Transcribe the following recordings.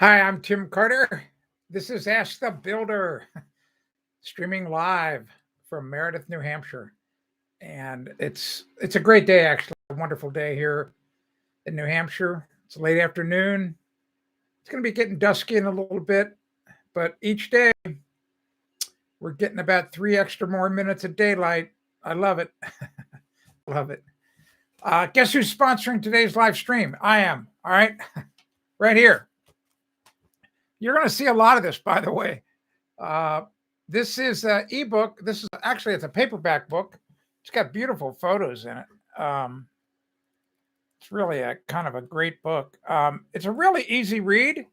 Hi, I'm Tim Carter. This is Ask the Builder, streaming live from Meredith, New Hampshire. And it's a great day, actually, a wonderful day here in New Hampshire. It's late afternoon. It's going to be getting dusky in a little bit, but each day we're getting about 3 extra more minutes of daylight. I love it. Love it. Guess who's sponsoring today's live stream? I am. All right. Right here. You're going to see a lot of this, by the way. This is an ebook. This is actually, it's a paperback book. It's got beautiful photos in it. It's really a kind of a great book. It's a really easy read,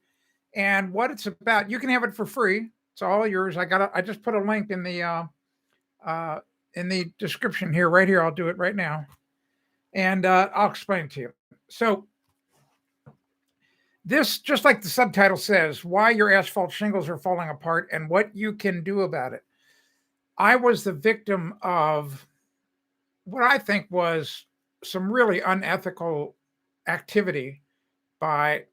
and what it's about, you can have it for free. It's all yours. I just put a link in the description here, right here. I'll do it right now, and I'll explain it to you. So this, just like the subtitle says, why your asphalt shingles are falling apart and what you can do about it. I was the victim of what I think was some really unethical activity by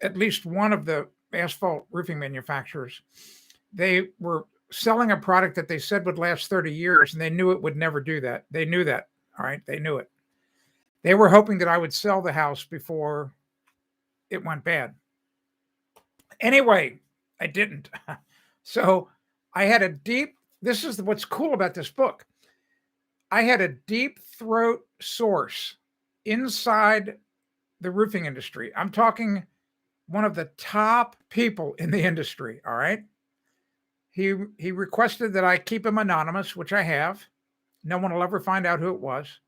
at least one of the asphalt roofing manufacturers. They were selling a product that they said would last 30 years, and they knew it would never do that. They knew that. All right. They knew it. They were hoping that I would sell the house before it went bad. Anyway, I didn't. So I had this is what's cool about this book. I had a deep throat source inside the roofing industry. I'm talking one of the top people in the industry. All right. He requested that I keep him anonymous, which I have. No one will ever find out who it was.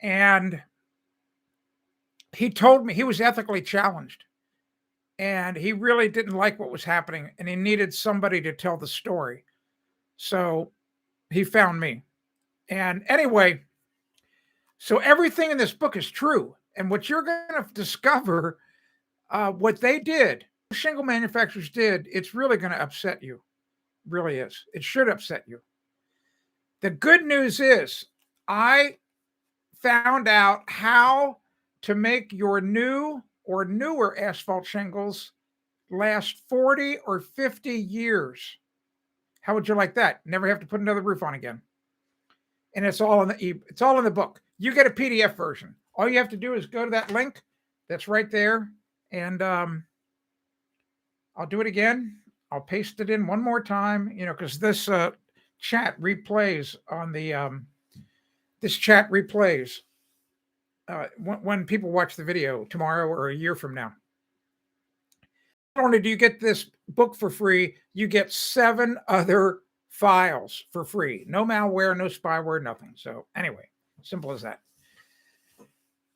And he told me he was ethically challenged. And he really didn't like what was happening. And he needed somebody to tell the story. So he found me. And anyway, so everything in this book is true. And what you're going to discover, what they did, shingle manufacturers did, it's really going to upset you. Really is. It should upset you. The good news is I found out how to make your new or newer asphalt shingles last 40 or 50 years. How would you like that? Never have to put another roof on again. And it's all in the book. You get a PDF version. All you have to do is go to that link that's right there, and I'll do it again. I'll paste it in one more time, because this chat replays on the this chat replays when people watch the video tomorrow or a year from now. Not only do you get this book for free, you get 7 other files for free. No malware, no spyware, nothing. So anyway, simple as that.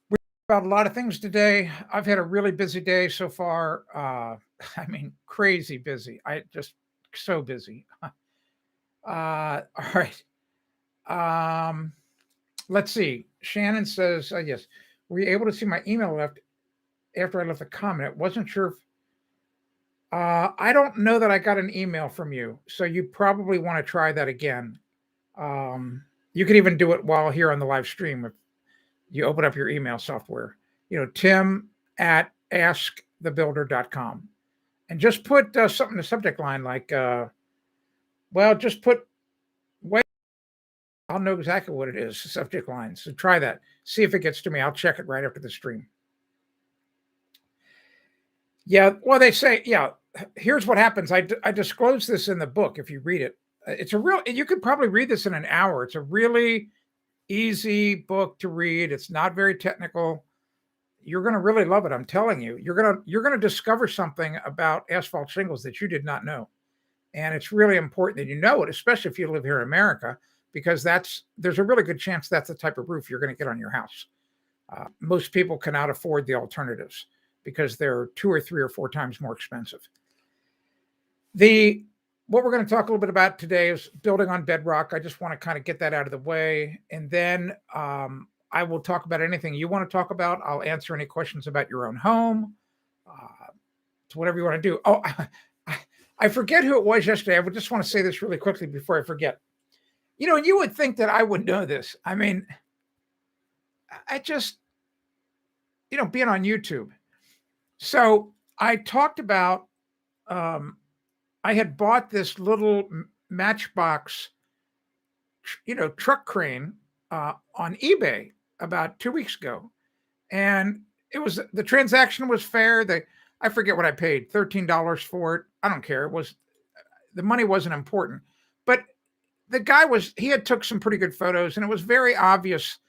We talked about a lot of things today. I've had a really busy day so far. Crazy busy. So busy. All right. Let's see. Shannon says, yes. Were you able to see my email after I left a comment? I wasn't sure if I don't know that I got an email from you, so you probably want to try that again. You can even do it while here on the live stream if you open up your email software. Tim@askthebuilder.com, and just put something in the subject line like, just put wait. I'll know exactly what it is. Subject line. So try that. See if it gets to me. I'll check it right after the stream. Yeah, well, they say, here's what happens. I disclose this in the book if you read it. You could probably read this in an hour. It's a really easy book to read. It's not very technical. You're going to really love it. I'm telling you. You're going to discover something about asphalt shingles that you did not know. And it's really important that you know it, especially if you live here in America, because there's a really good chance that's the type of roof you're going to get on your house. Most people cannot afford the alternatives because they're 2 or 3 or 4 times more expensive. What we're going to talk a little bit about today is building on Bedrock. I just want to kind of get that out of the way. And then I will talk about anything you want to talk about. I'll answer any questions about your own home. It's whatever you want to do. Oh, I forget who it was yesterday. I would just want to say this really quickly before I forget. You would think that I would know this. I just, being on YouTube. So I talked about, um, I had bought this little Matchbox, truck crane on eBay about 2 weeks ago, and the transaction was fair. I forget what I paid, $13 for it. I don't care. The money wasn't important, but the guy he had took some pretty good photos, and it was very obvious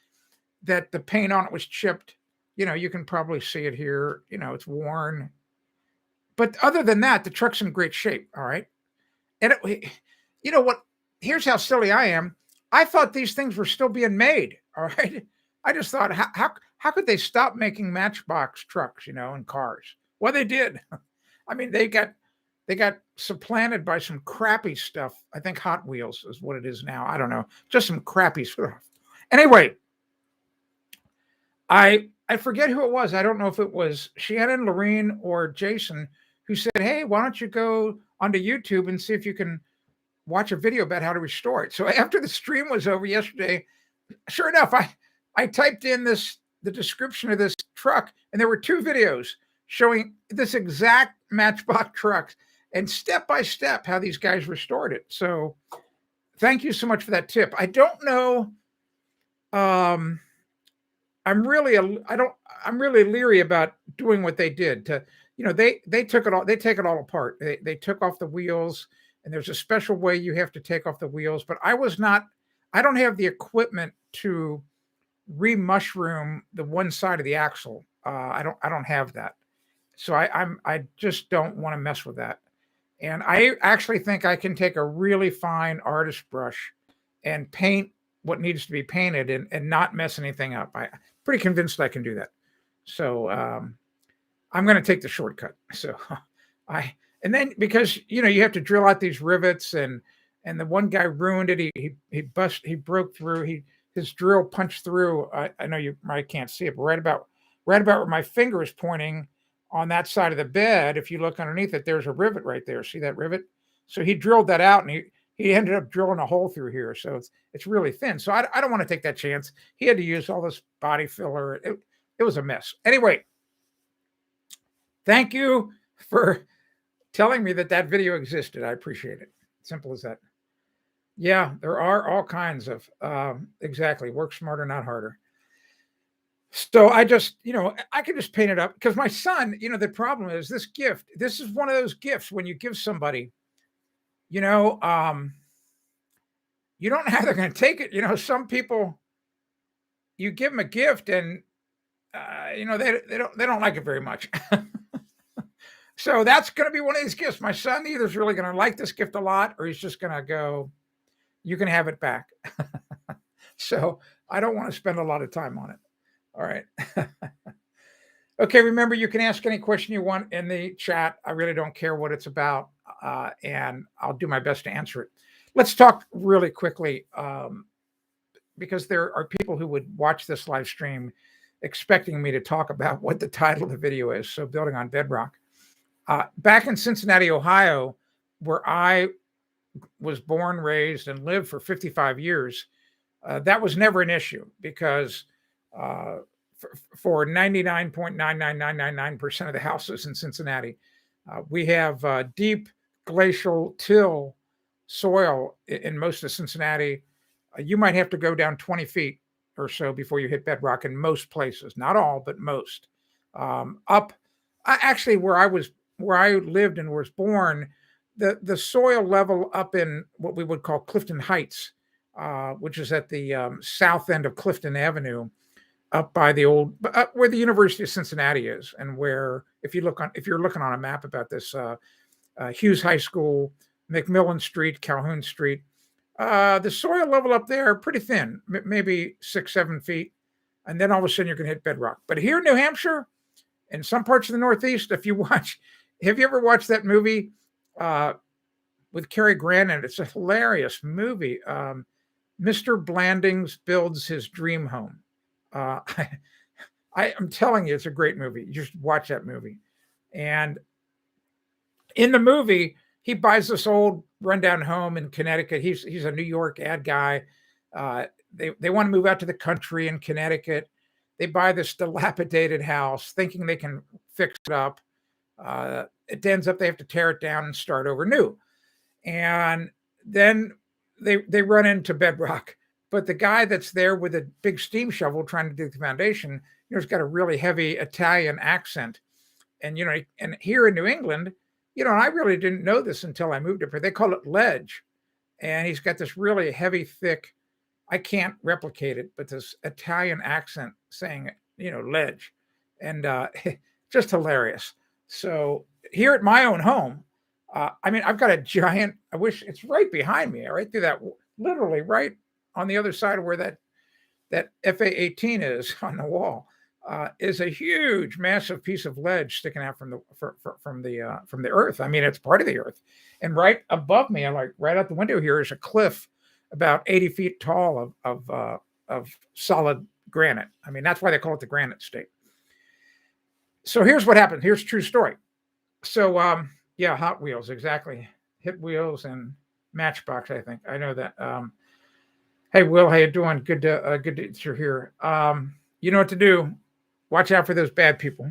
that the paint on it was chipped. You can probably see it here. It's worn, but other than that, the truck's in great shape. All right, and you know what? Here's how silly I am. I thought these things were still being made. All right, I just thought, how could they stop making Matchbox trucks, and cars? Well, they did. I mean, they got supplanted by some crappy stuff. I think Hot Wheels is what it is now. I don't know, just some crappy stuff. Anyway, I forget who it was. I don't know if it was Shannon, Lorene, or Jason who said, "Hey, why don't you go onto YouTube and see if you can watch a video about how to restore it?" So after the stream was over yesterday, sure enough, I typed in the description of this truck, and there were two videos showing this exact Matchbox truck and step by step how these guys restored it. So thank you so much for that tip. I don't know. I'm really I'm really leery about doing what they did to, they took it all, they take it all apart. They took off the wheels, and there's a special way you have to take off the wheels, but I don't have the equipment to re-mushroom the one side of the axle. I don't have that. So I just don't want to mess with that. And I actually think I can take a really fine artist brush and paint what needs to be painted and not mess anything up. I'm pretty convinced I can do that. So I'm going to take the shortcut. So and then because you have to drill out these rivets, and the one guy ruined it. He broke through. His drill punched through. I know you might can't see it, but right about where my finger is pointing on that side of the bed, if you look underneath it, there's a rivet right there. See that rivet? So he drilled that out, and he ended up drilling a hole through here. So it's really thin. So I don't want to take that chance. He had to use all this body filler. It was a mess. Anyway, thank you for telling me that video existed. I appreciate it. Simple as that. Yeah, there are all kinds of exactly. Work smarter, not harder. So I just, I can just paint it up because my son, the problem is this gift. This is one of those gifts when you give somebody, you don't know how they're going to take it. Some people, you give them a gift and, they don't like it very much. So that's going to be one of these gifts. My son either is really going to like this gift a lot, or he's just going to go, you can have it back. So I don't want to spend a lot of time on it. All right. Okay. Remember, you can ask any question you want in the chat. I really don't care what it's about. And I'll do my best to answer it. Let's talk really quickly, because there are people who would watch this live stream expecting me to talk about what the title of the video is. So building on Bedrock. Back in Cincinnati, Ohio, where I was born, raised, and lived for 55 years, that was never an issue because for 99.99999% of the houses in Cincinnati, we have deep glacial till soil in most of Cincinnati. You might have to go down 20 feet or so before you hit bedrock in most places. Not all, but most. Actually, where I lived and was born, the soil level up in what we would call Clifton Heights, which is at the south end of Clifton Avenue, up by the old where the University of Cincinnati is, and where if you're looking on a map about this, Hughes High School, McMillan Street, Calhoun Street, the soil level up there pretty thin, maybe 6-7 feet, and then all of a sudden you're going to hit bedrock. But here in New Hampshire, in some parts of the Northeast, have you ever watched that movie with Cary Grant? And it's a hilarious movie. Mr. Blandings Builds His Dream Home. I'm telling you, it's a great movie. You just watch that movie. And in the movie, he buys this old rundown home in Connecticut. He's a New York ad guy. They want to move out to the country in Connecticut. They buy this dilapidated house thinking they can fix it up. It ends up they have to tear it down and start over new. And then they run into bedrock. But the guy that's there with a big steam shovel trying to do the foundation, he's got a really heavy Italian accent. And and here in New England, I really didn't know this until I moved up here. They call it ledge, and he's got this really heavy, thick. I can't replicate it, but this Italian accent saying, ledge, and just hilarious. So here at my own home, I've got a giant. I wish it's right behind me, right through that, literally right on the other side of where that FA-18 is on the wall. Is a huge, massive piece of ledge sticking out from the earth. It's part of the earth, and right above me, like right out the window here, is a cliff about 80 feet tall of solid granite. That's why they call it the Granite State. So here's what happened. Here's a true story. So yeah, Hot Wheels, exactly. Hit Wheels and Matchbox. I think I know that. Hey, Will, how you doing? Good that you're here. You know what to do. Watch out for those bad people.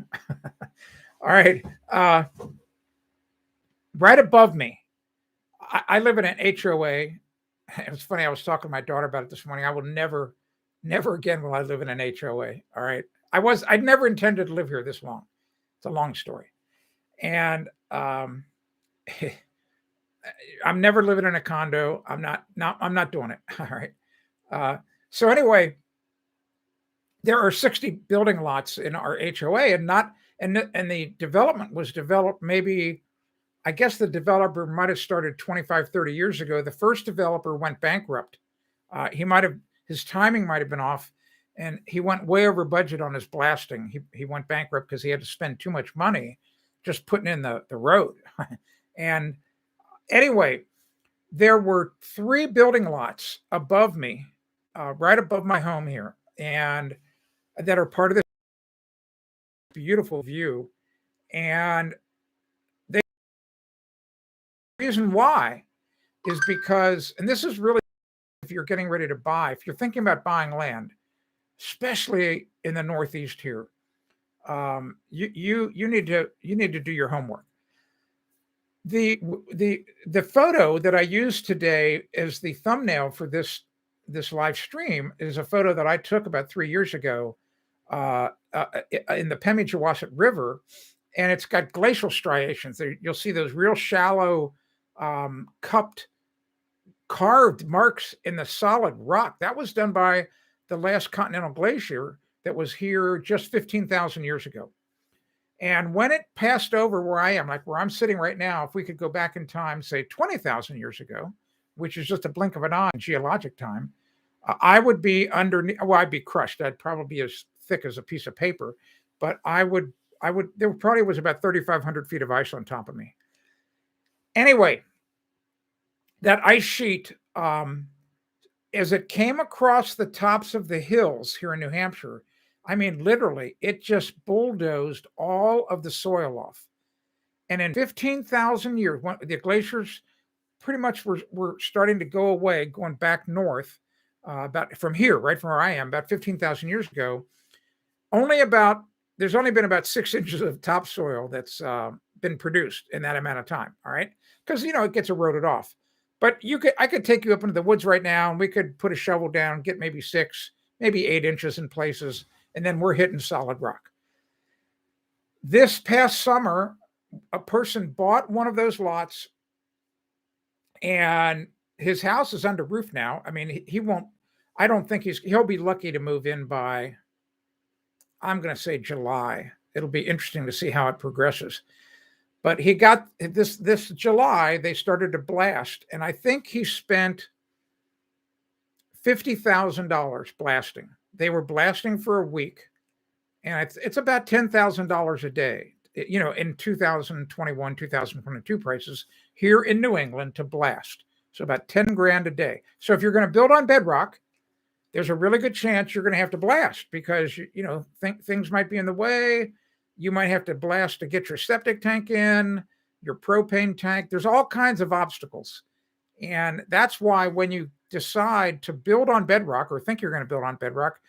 All right. Right above me, I live in an HOA. It was funny. I was talking to my daughter about it this morning. I will never again will I live in an HOA. All right. I never intended to live here this long. It's a long story. And I'm never living in a condo. I'm not doing it. All right. So anyway, there are 60 building lots in our HOA, and the development was developed maybe, I guess the developer might have started 25, 30 years ago. The first developer went bankrupt. His timing might have been off, and he went way over budget on his blasting. He went bankrupt because he had to spend too much money just putting in the road. And anyway, there were 3 building lots above me, right above my home here, and that are part of this beautiful view. And the reason why is because, and this is really, if you're getting ready to buy, if you're thinking about buying land, especially in the Northeast here, you need to do your homework. The photo that I used today as the thumbnail for this live stream is a photo that I took about 3 years ago in the Pemigewasset River, and it's got glacial striations. You'll see those real shallow, cupped, carved marks in the solid rock. That was done by the last continental glacier that was here just 15,000 years ago. And when it passed over where I am, like where I'm sitting right now, if we could go back in time, say 20,000 years ago, which is just a blink of an eye in geologic time, I would be underneath. Well, I'd be crushed. I'd probably be as thick as a piece of paper, but there probably was about 3,500 feet of ice on top of me. Anyway, that ice sheet, as it came across the tops of the hills here in New Hampshire, literally, it just bulldozed all of the soil off. And in 15,000 years, when the glaciers pretty much were starting to go away, going back north, about from here, right from where I am, about 15,000 years ago, there's only been about 6 inches of topsoil that's been produced in that amount of time. All right. Because, it gets eroded off. But I could take you up into the woods right now, and we could put a shovel down, get maybe 6, maybe 8 inches in places, and then we're hitting solid rock. This past summer, a person bought one of those lots, and his house is under roof now. He won't. I don't think he'll be lucky to move in by, I'm going to say, July. It'll be interesting to see how it progresses. But he got this July, they started to blast, and I think he spent $50,000 blasting. They were blasting for a week, and it's about $10,000 a day, in 2021, 2022 prices here in New England to blast. So about 10 grand a day. So if you're going to build on bedrock, there's a really good chance you're going to have to blast because, things might be in the way. You might have to blast to get your septic tank in, your propane tank. There's all kinds of obstacles. And that's why when you decide to build on bedrock or think you're going to build on bedrock,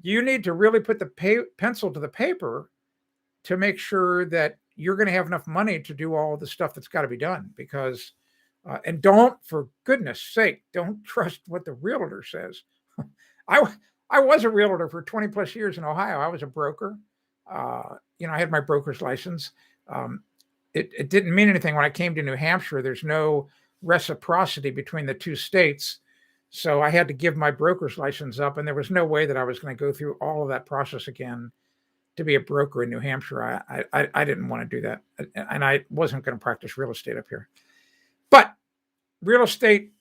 you need to really put the pencil to the paper to make sure that you're going to have enough money to do all the stuff that's got to be done. Because and don't, for goodness sake, don't trust what the realtor says. I I was a realtor for 20 plus years in Ohio. I was a broker. I had my broker's license. Um, it didn't mean anything when I came to New Hampshire. There's no reciprocity between the two states. So I had to give my broker's license up, and there was no way that I was going to go through all of that process again to be a broker in New Hampshire. I didn't want to do that, and I wasn't going to practice real estate up here. But real estate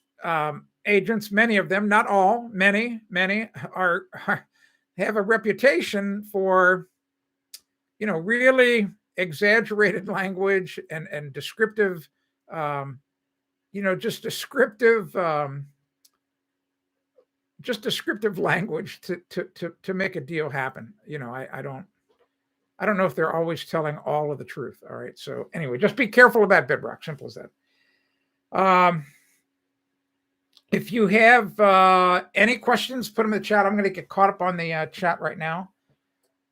agents, many of them, not all, many are have a reputation for, really exaggerated language and descriptive, just descriptive language to make a deal happen. I don't know if they're always telling all of the truth. All right. So anyway, just be careful about Bedrock. Simple as that. If you have any questions, put them in the chat. I'm going to get caught up on the chat right now.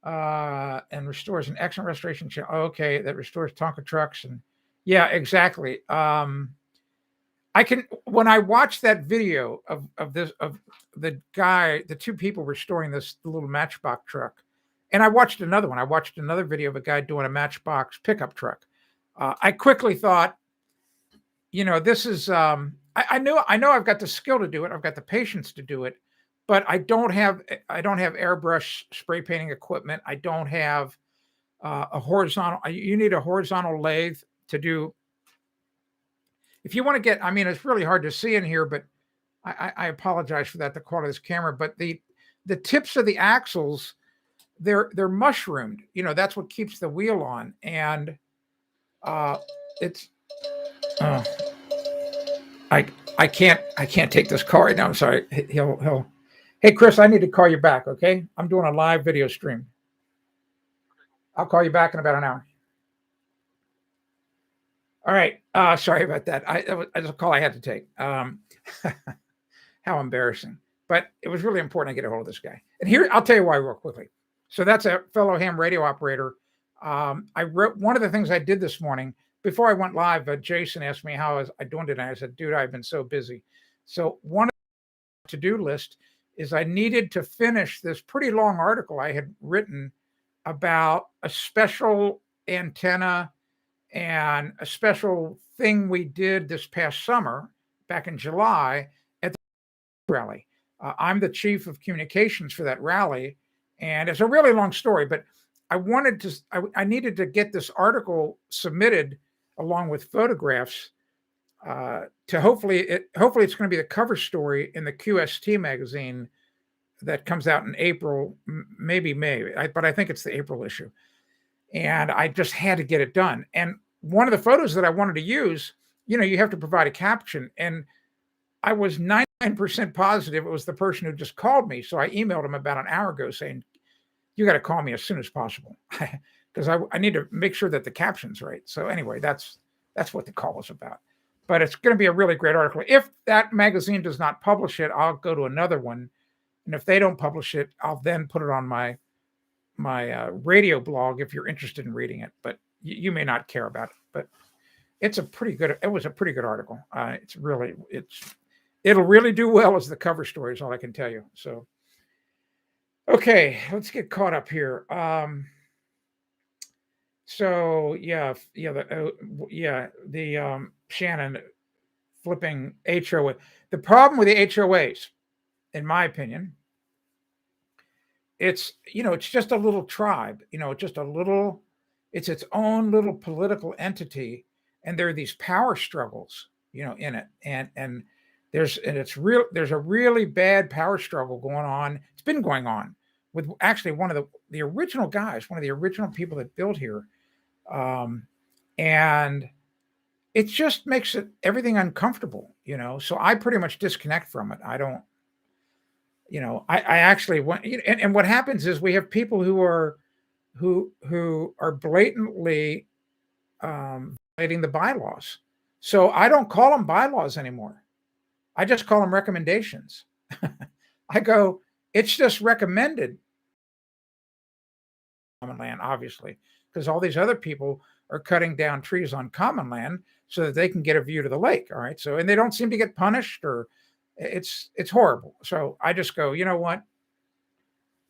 And restores an excellent restoration channel. Okay, that restores Tonka trucks. And yeah, exactly. When I watched that video of the guy, the two people restoring this little Matchbox truck, and I watched another one. I watched another video of a guy doing a Matchbox pickup truck. I quickly thought, this is. I know I've got the skill to do it. I've got the patience to do it, but I don't have airbrush spray painting equipment. I don't have a horizontal. You need a horizontal lathe to do. If you want to get, it's really hard to see in here, but I apologize for that, the quality of this camera. But the tips of the axles, they're mushroomed. That's what keeps the wheel on, and it's. I can't take this call right now. I'm sorry. He'll. Hey Chris, I need to call you back. Okay, I'm doing a live video stream. I'll call you back in about an hour. All right. Sorry about that. That was a call I had to take. How embarrassing. But it was really important to get a hold of this guy. And here, I'll tell you why real quickly. So that's a fellow ham radio operator. I wrote one of the things I did this morning before I went live. Jason asked me how I was doing today. I said, dude, I've been so busy. So one of the to-do list is I needed to finish this pretty long article I had written about a special antenna and a special thing we did this past summer, back in July, at the rally. I'm the chief of communications for that rally, and it's a really long story, but I needed to get this article submitted along with photographs to hopefully it's going to be the cover story in the QST magazine that comes out in April, maybe May, but I think it's the April issue. And I just had to get it done. And one of the photos that I wanted to use, you have to provide a caption. And I was 99% positive it was the person who just called me. So I emailed him about an hour ago saying, you got to call me as soon as possible, because I need to make sure that the caption's right. So anyway, that's what the call was about. But it's going to be a really great article. If that magazine does not publish it, I'll go to another one. And if they don't publish it, I'll then put it on my radio blog if you're interested in reading it. But you may not care about it. But it was a pretty good article. It'll really do well as the cover story is all I can tell you. So, okay, let's get caught up here. The Shannon flipping HOA. The problem with the HOAs, in my opinion, it's just a little tribe. It's its own little political entity, and there are these power struggles, in it, and there's a really bad power struggle going on. It's been going on with actually one of the original guys, one of the original people that built here. And it just makes everything uncomfortable, so I pretty much disconnect from it. I don't, I actually want, and what happens is we have people who are blatantly, violating the bylaws. So I don't call them bylaws anymore. I just call them recommendations. I go, it's just recommended common land, obviously, because all these other people are cutting down trees on common land so that they can get a view to the lake. All right. So, and they don't seem to get punished, or it's horrible. So I just go, you know what?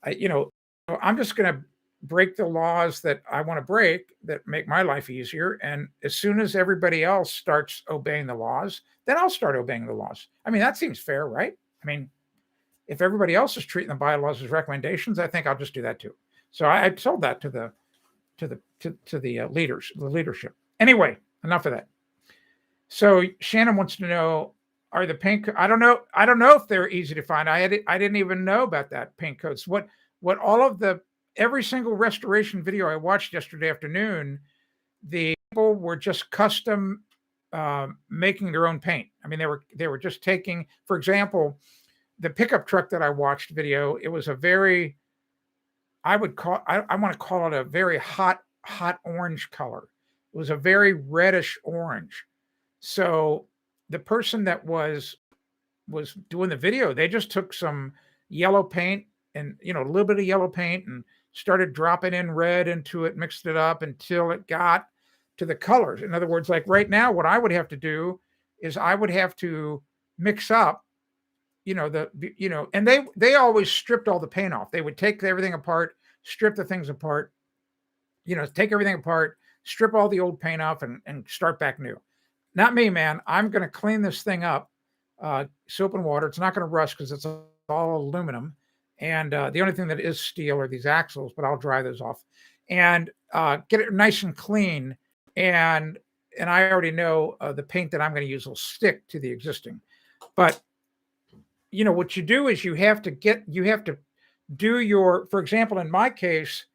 I'm just going to break the laws that I want to break that make my life easier. And as soon as everybody else starts obeying the laws, then I'll start obeying the laws. I mean, that seems fair, right? I mean, if everybody else is treating the bylaws as recommendations, I think I'll just do that too. So I told that to the leaders, the leadership. Anyway, enough of that. So Shannon wants to know, are the paint? I don't know. I don't know if they're easy to find. I didn't even know about that paint codes. What all of every single restoration video I watched yesterday afternoon, the people were just custom making their own paint. I mean, they were just taking, for example, the pickup truck that I watched video. It was a very, I want to call it a very hot orange color. It was a very reddish orange. So the person that was doing the video, they just took some yellow paint and, a little bit of yellow paint and started dropping in red into it, mixed it up until it got to the colors. In other words, like right now, what I would have to do is I would have to mix up, and they always stripped all the paint off. They would take everything apart, strip the things apart, take everything apart, strip all the old paint off and start back new. Not me, man. I'm going to clean this thing up, soap and water. It's not going to rust because it's all aluminum. And the only thing that is steel are these axles, but I'll dry those off and get it nice and clean. And I already know the paint that I'm going to use will stick to the existing. But, what you do is you have to do for example, in my case,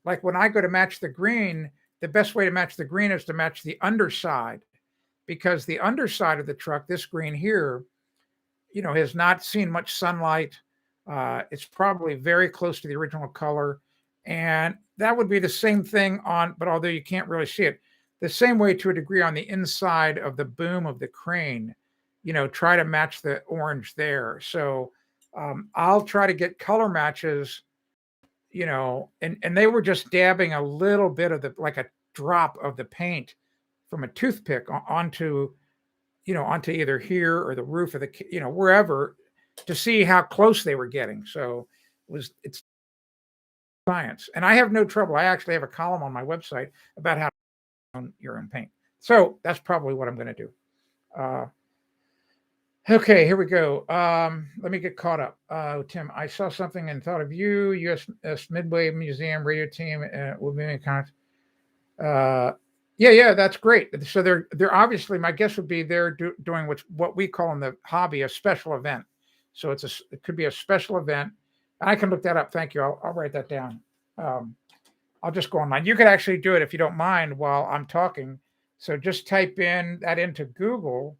like when I go to match the green, the best way to match the green is to match the underside. Because the underside of the truck, this green here, has not seen much sunlight. It's probably very close to the original color. And that would be the same thing but although you can't really see it, the same way to a degree on the inside of the boom of the crane, try to match the orange there. So I'll try to get color matches, and they were just dabbing a little bit of like a drop of the paint from a toothpick onto either here or the roof of the, wherever, to see how close they were getting. So it's science. And I have no trouble. I actually have a column on my website about how to own your own paint. So that's probably what I'm going to do. Okay, here we go. Let me get caught up. Tim, I saw something and thought of you. U.S. Midway Museum radio team will be in contact. Yeah, that's great. So they're obviously, my guess would be they're doing what we call in the hobby a special event. So it could be a special event. And I can look that up. Thank you. I'll write that down. I'll just go online. You could actually do it if you don't mind while I'm talking. So just type in that into Google,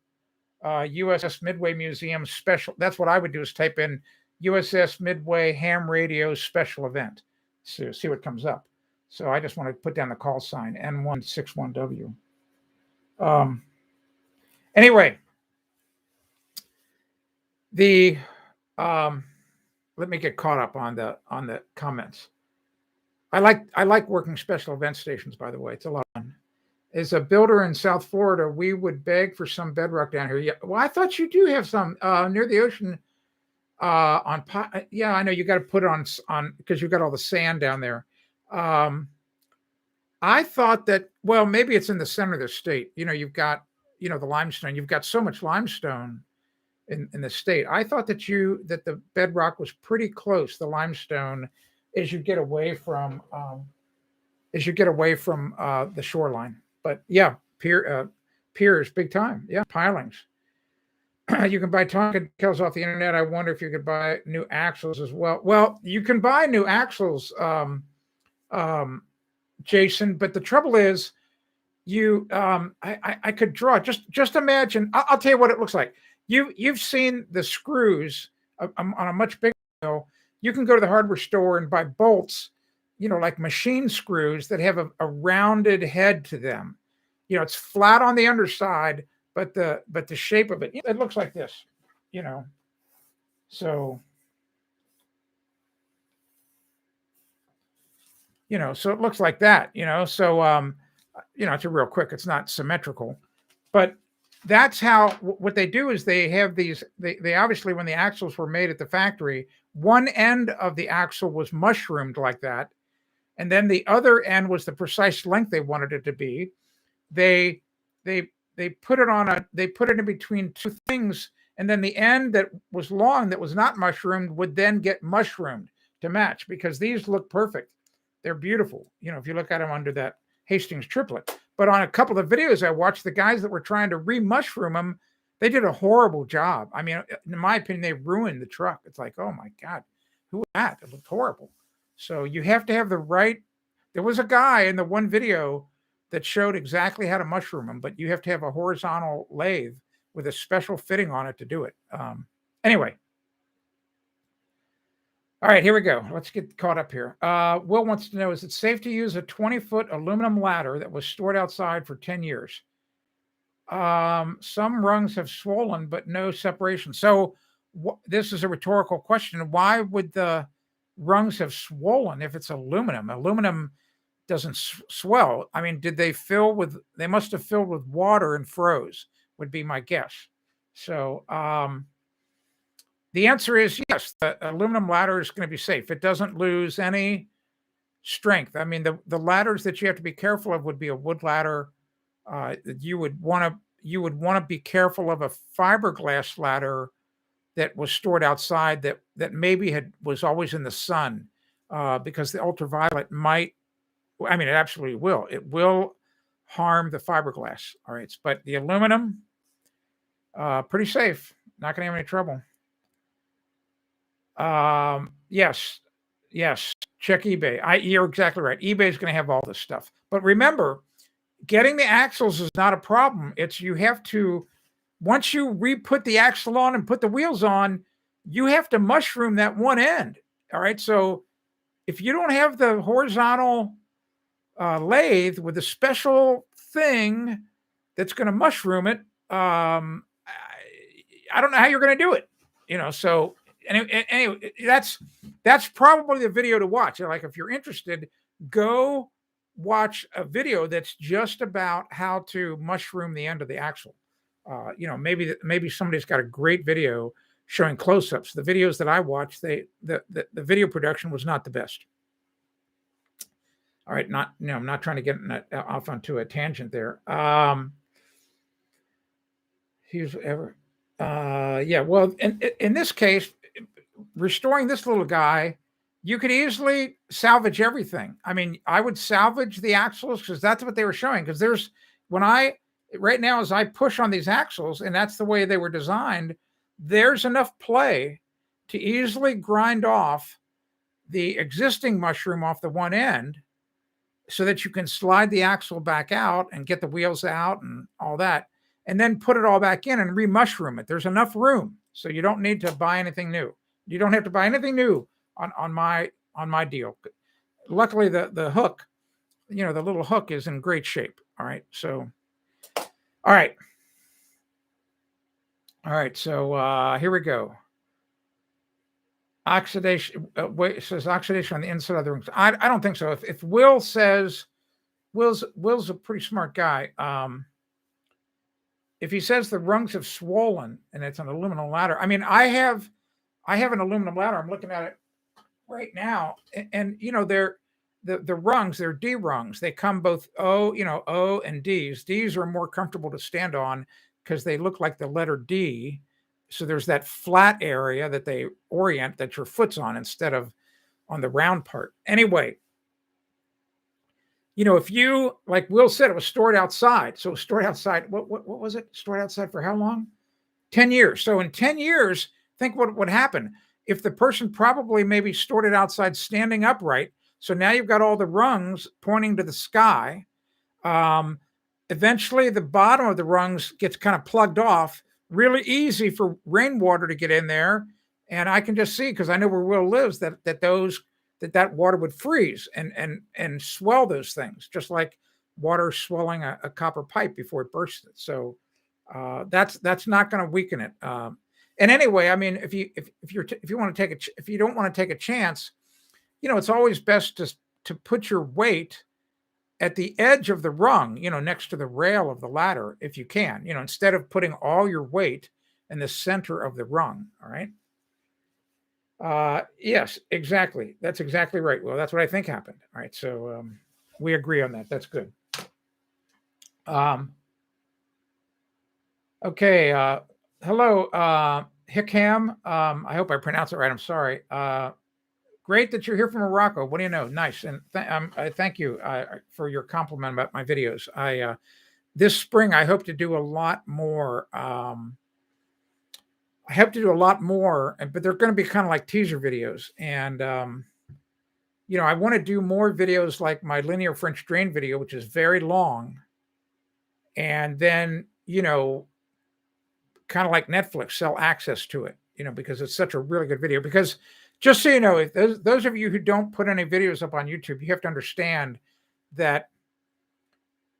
USS Midway Museum special. That's what I would do, is type in USS Midway Ham Radio special event. So see what comes up. So I just want to put down the call sign, N161W. Anyway, let me get caught up on the comments. I like working special event stations, by the way. It's a lot of fun. As a builder in South Florida, we would beg for some bedrock down here. Yeah, well, I thought you do have some near the ocean. Yeah, I know you got to put it on because you've got all the sand down there. I thought that, well, maybe it's in the center of the state. You've got, the limestone. You've got so much limestone in the state. I thought that the bedrock was pretty close, the limestone, as you get away from the shoreline. But yeah, piers, big time. Yeah, pilings. You can buy Tonka decals off the internet. I wonder if you could buy new axles as well. Well, you can buy new axles, Jason, but the trouble is I could draw, just imagine. I'll tell you what it looks like. You've seen the screws on a much bigger scale. You can go to the hardware store and buy bolts, like machine screws that have a rounded head to them. It's flat on the underside, but the shape of it looks like this, so so it looks like that, so It's a real quick. It's not symmetrical, but that's how what they do is they have these. They obviously, when the axles were made at the factory, one end of the axle was mushroomed like that, and then the other end was the precise length they wanted it to be. They they they put it in between two things, and then the end that was long that was not mushroomed would then get mushroomed to match, because these look perfect. They're beautiful. If you look at them under that Hastings triplet. But on a couple of videos I watched, the guys that were trying to re-mushroom them, they did a horrible job. I mean, in my opinion, they ruined the truck. It's like, oh my God, who was that? It looked horrible. So you have to have the right. There was a guy in the one video that showed exactly how to mushroom them, but you have to have a horizontal lathe with a special fitting on it to do it. Anyway. All right, here we go. Let's get caught up here. Will wants to know, is it safe to use a 20-foot aluminum ladder that was stored outside for 10 years? Some rungs have swollen, but no separation. So this is a rhetorical question. Why would the rungs have swollen if it's aluminum? Aluminum doesn't swell. I mean, they must have filled with water and froze, would be my guess. So the answer is yes, the aluminum ladder is going to be safe. It doesn't lose any strength. I mean, the ladders that you have to be careful of would be a wood ladder. You would want to be careful of a fiberglass ladder that was stored outside that maybe was always in the sun, because the ultraviolet might. I mean, it absolutely will. It will harm the fiberglass. All right, but the aluminum, pretty safe. Not going to have any trouble. Yes. Check eBay. You're exactly right. eBay is going to have all this stuff. But remember, getting the axles is not a problem. You have to, once you re-put the axle on and put the wheels on, you have to mushroom that one end. All right. So if you don't have the horizontal lathe with a special thing that's going to mushroom it, I don't know how you're going to do it. So anyway, that's probably the video to watch. Like, if you're interested, go watch a video that's just about how to mushroom the end of the axle. Maybe somebody's got a great video showing close-ups. The videos that I watched, the video production was not the best. All right, I'm not trying to get off onto a tangent there. Here's ever. Yeah, well, in this case, restoring this little guy, you could easily salvage everything. I mean, I would salvage the axles, because that's what they were showing. Because right now, as I push on these axles, and that's the way they were designed, there's enough play to easily grind off the existing mushroom off the one end, so that you can slide the axle back out and get the wheels out and all that, and then put it all back in and re-mushroom it. There's enough room, so you don't need to buy anything new. You don't have to buy anything new on my deal. Luckily, the hook, the little hook is in great shape. All right, so all right. So here we go. Oxidation. It says oxidation on the inside of the rings. I don't think so. If Will says, Will's a pretty smart guy. If he says the rungs have swollen and it's an aluminum ladder, I mean, I have an aluminum ladder. I'm looking at it right now, and they're the rungs. They're D rungs. They come both O and D's. D's are more comfortable to stand on because they look like the letter D. So there's that flat area that they orient that your foot's on instead of on the round part. Anyway, if you, like Will said, it was stored outside. So it was stored outside. What was it? Stored outside for how long? 10 years. So in 10 years, think what would happen if the person probably maybe stored it outside standing upright. So now you've got all the rungs pointing to the sky. Eventually, the bottom of the rungs gets kind of plugged off. Really easy for rainwater to get in there. And I can just see, because I know where Will lives, that water would freeze and swell those things, just like water swelling a copper pipe before it bursts it. So that's not going to weaken it. And anyway, I mean, if you don't want to take a chance, it's always best to put your weight at the edge of the rung, next to the rail of the ladder, if you can, instead of putting all your weight in the center of the rung. All right. Yes, exactly. That's exactly right. Well, that's what I think happened. All right. So we agree on that. That's good. Okay. Hello, Hickham. I hope I pronounced it right. I'm sorry. Great that you're here from Morocco. What do you know? Nice. And I thank you for your compliment about my videos. This spring, I hope to do a lot more. I hope to do a lot more, but they're going to be kind of like teaser videos. And, I want to do more videos like my linear French drain video, which is very long. And then, kind of like Netflix, sell access to it, because it's such a really good video. Because just so you know, if those of you who don't put any videos up on YouTube, you have to understand that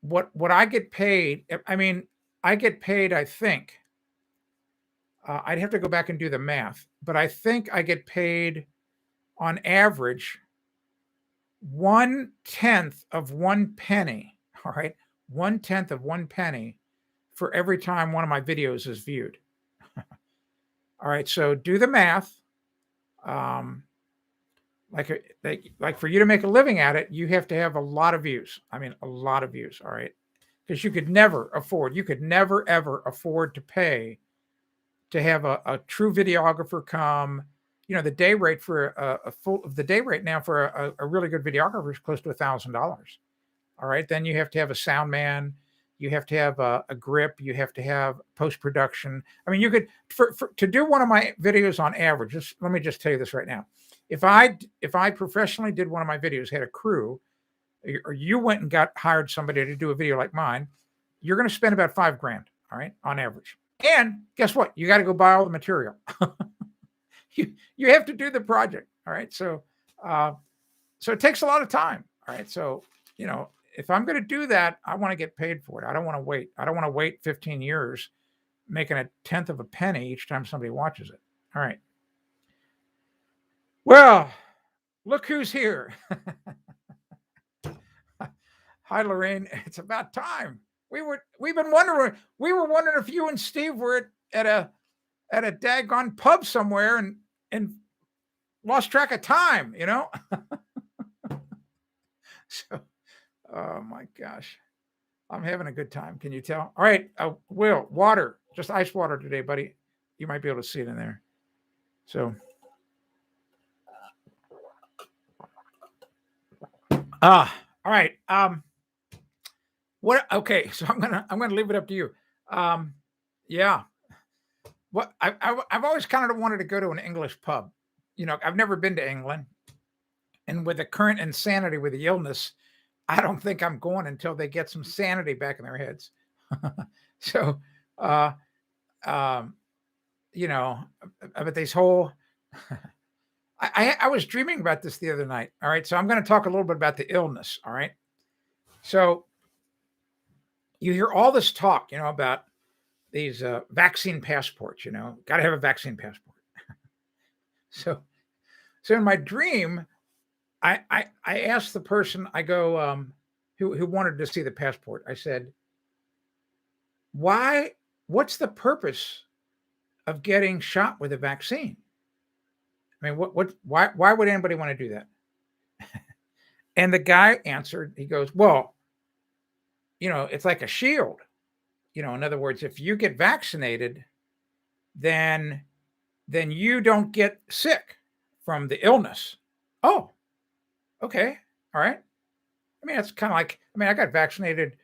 what I get paid, I get paid, I think, I'd have to go back and do the math, but I think I get paid on average 1/10 of 1 penny. All right. 1/10 of 1 penny for every time one of my videos is viewed. All right. So do the math. Like for you to make a living at it, you have to have a lot of views. A lot of views. All right. Because you could never ever afford to pay to have a true videographer come. The day rate for the day rate now for a really good videographer is close to $1,000. All right. Then you have to have a sound man. You have to have a grip. You have to have post-production. You could, to do one of my videos on average, let me just tell you this right now. If I professionally did one of my videos, had a crew, or you went and hired somebody to do a video like mine, you're going to spend about $5,000. All right. On average. And guess what? You got to go buy all the material. You have to do the project. All right. So it takes a lot of time. All right. So, if I'm going to do that, I want to get paid for it. I don't want to wait. I don't want to wait 15 years making 1/10 of a penny each time somebody watches it. All right. Well, look who's here. Hi, Lorraine. It's about time. We were wondering if you and Steve were at a daggone pub somewhere and lost track of time, So, oh my gosh, I'm having a good time. Can you tell? All right, Will, water, just ice water today, buddy. You might be able to see it in there. So, all right. What? Okay, so I'm gonna leave it up to you. Yeah. What I've always kind of wanted to go to an English pub. I've never been to England, and with the current insanity with the illness, I don't think I'm going until they get some sanity back in their heads. So, but this whole, I was dreaming about this the other night. All right, so I'm going to talk a little bit about the illness. All right, so you hear all this talk, about these vaccine passports. Got to have a vaccine passport. So in my dream, I asked the person, I go, who wanted to see the passport. I said, what's the purpose of getting shot with a vaccine? Why would anybody want to do that? And the guy answered, he goes, well, it's like a shield. In other words, if you get vaccinated, then you don't get sick from the illness. Oh, okay. All right. That's kind of like, I got vaccinated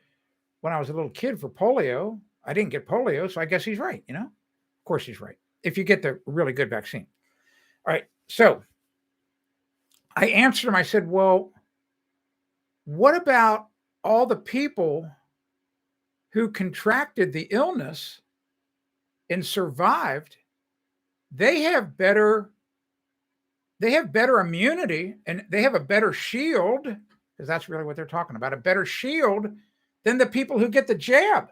when I was a little kid for polio. I didn't get polio, so I guess he's right. Of course he's right. If you get the really good vaccine. All right. So I answered him. I said, well, what about all the people who contracted the illness and survived? They have better immunity, and they have a better shield, because that's really what they're talking about, a better shield than the people who get the jab.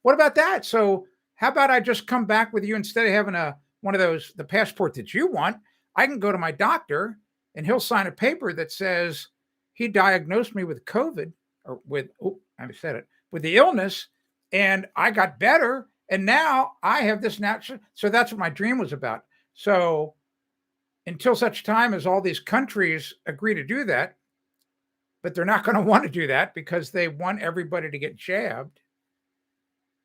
What about that? So how about I just come back with you instead of having one of those, the passport that you want? I can go to my doctor and he'll sign a paper that says he diagnosed me with COVID, or with, oh, I said it, with the illness, and I got better, and now I have this natural. So that's what my dream was about. So until such time as all these countries agree to do that, but they're not going to want to do that because they want everybody to get jabbed.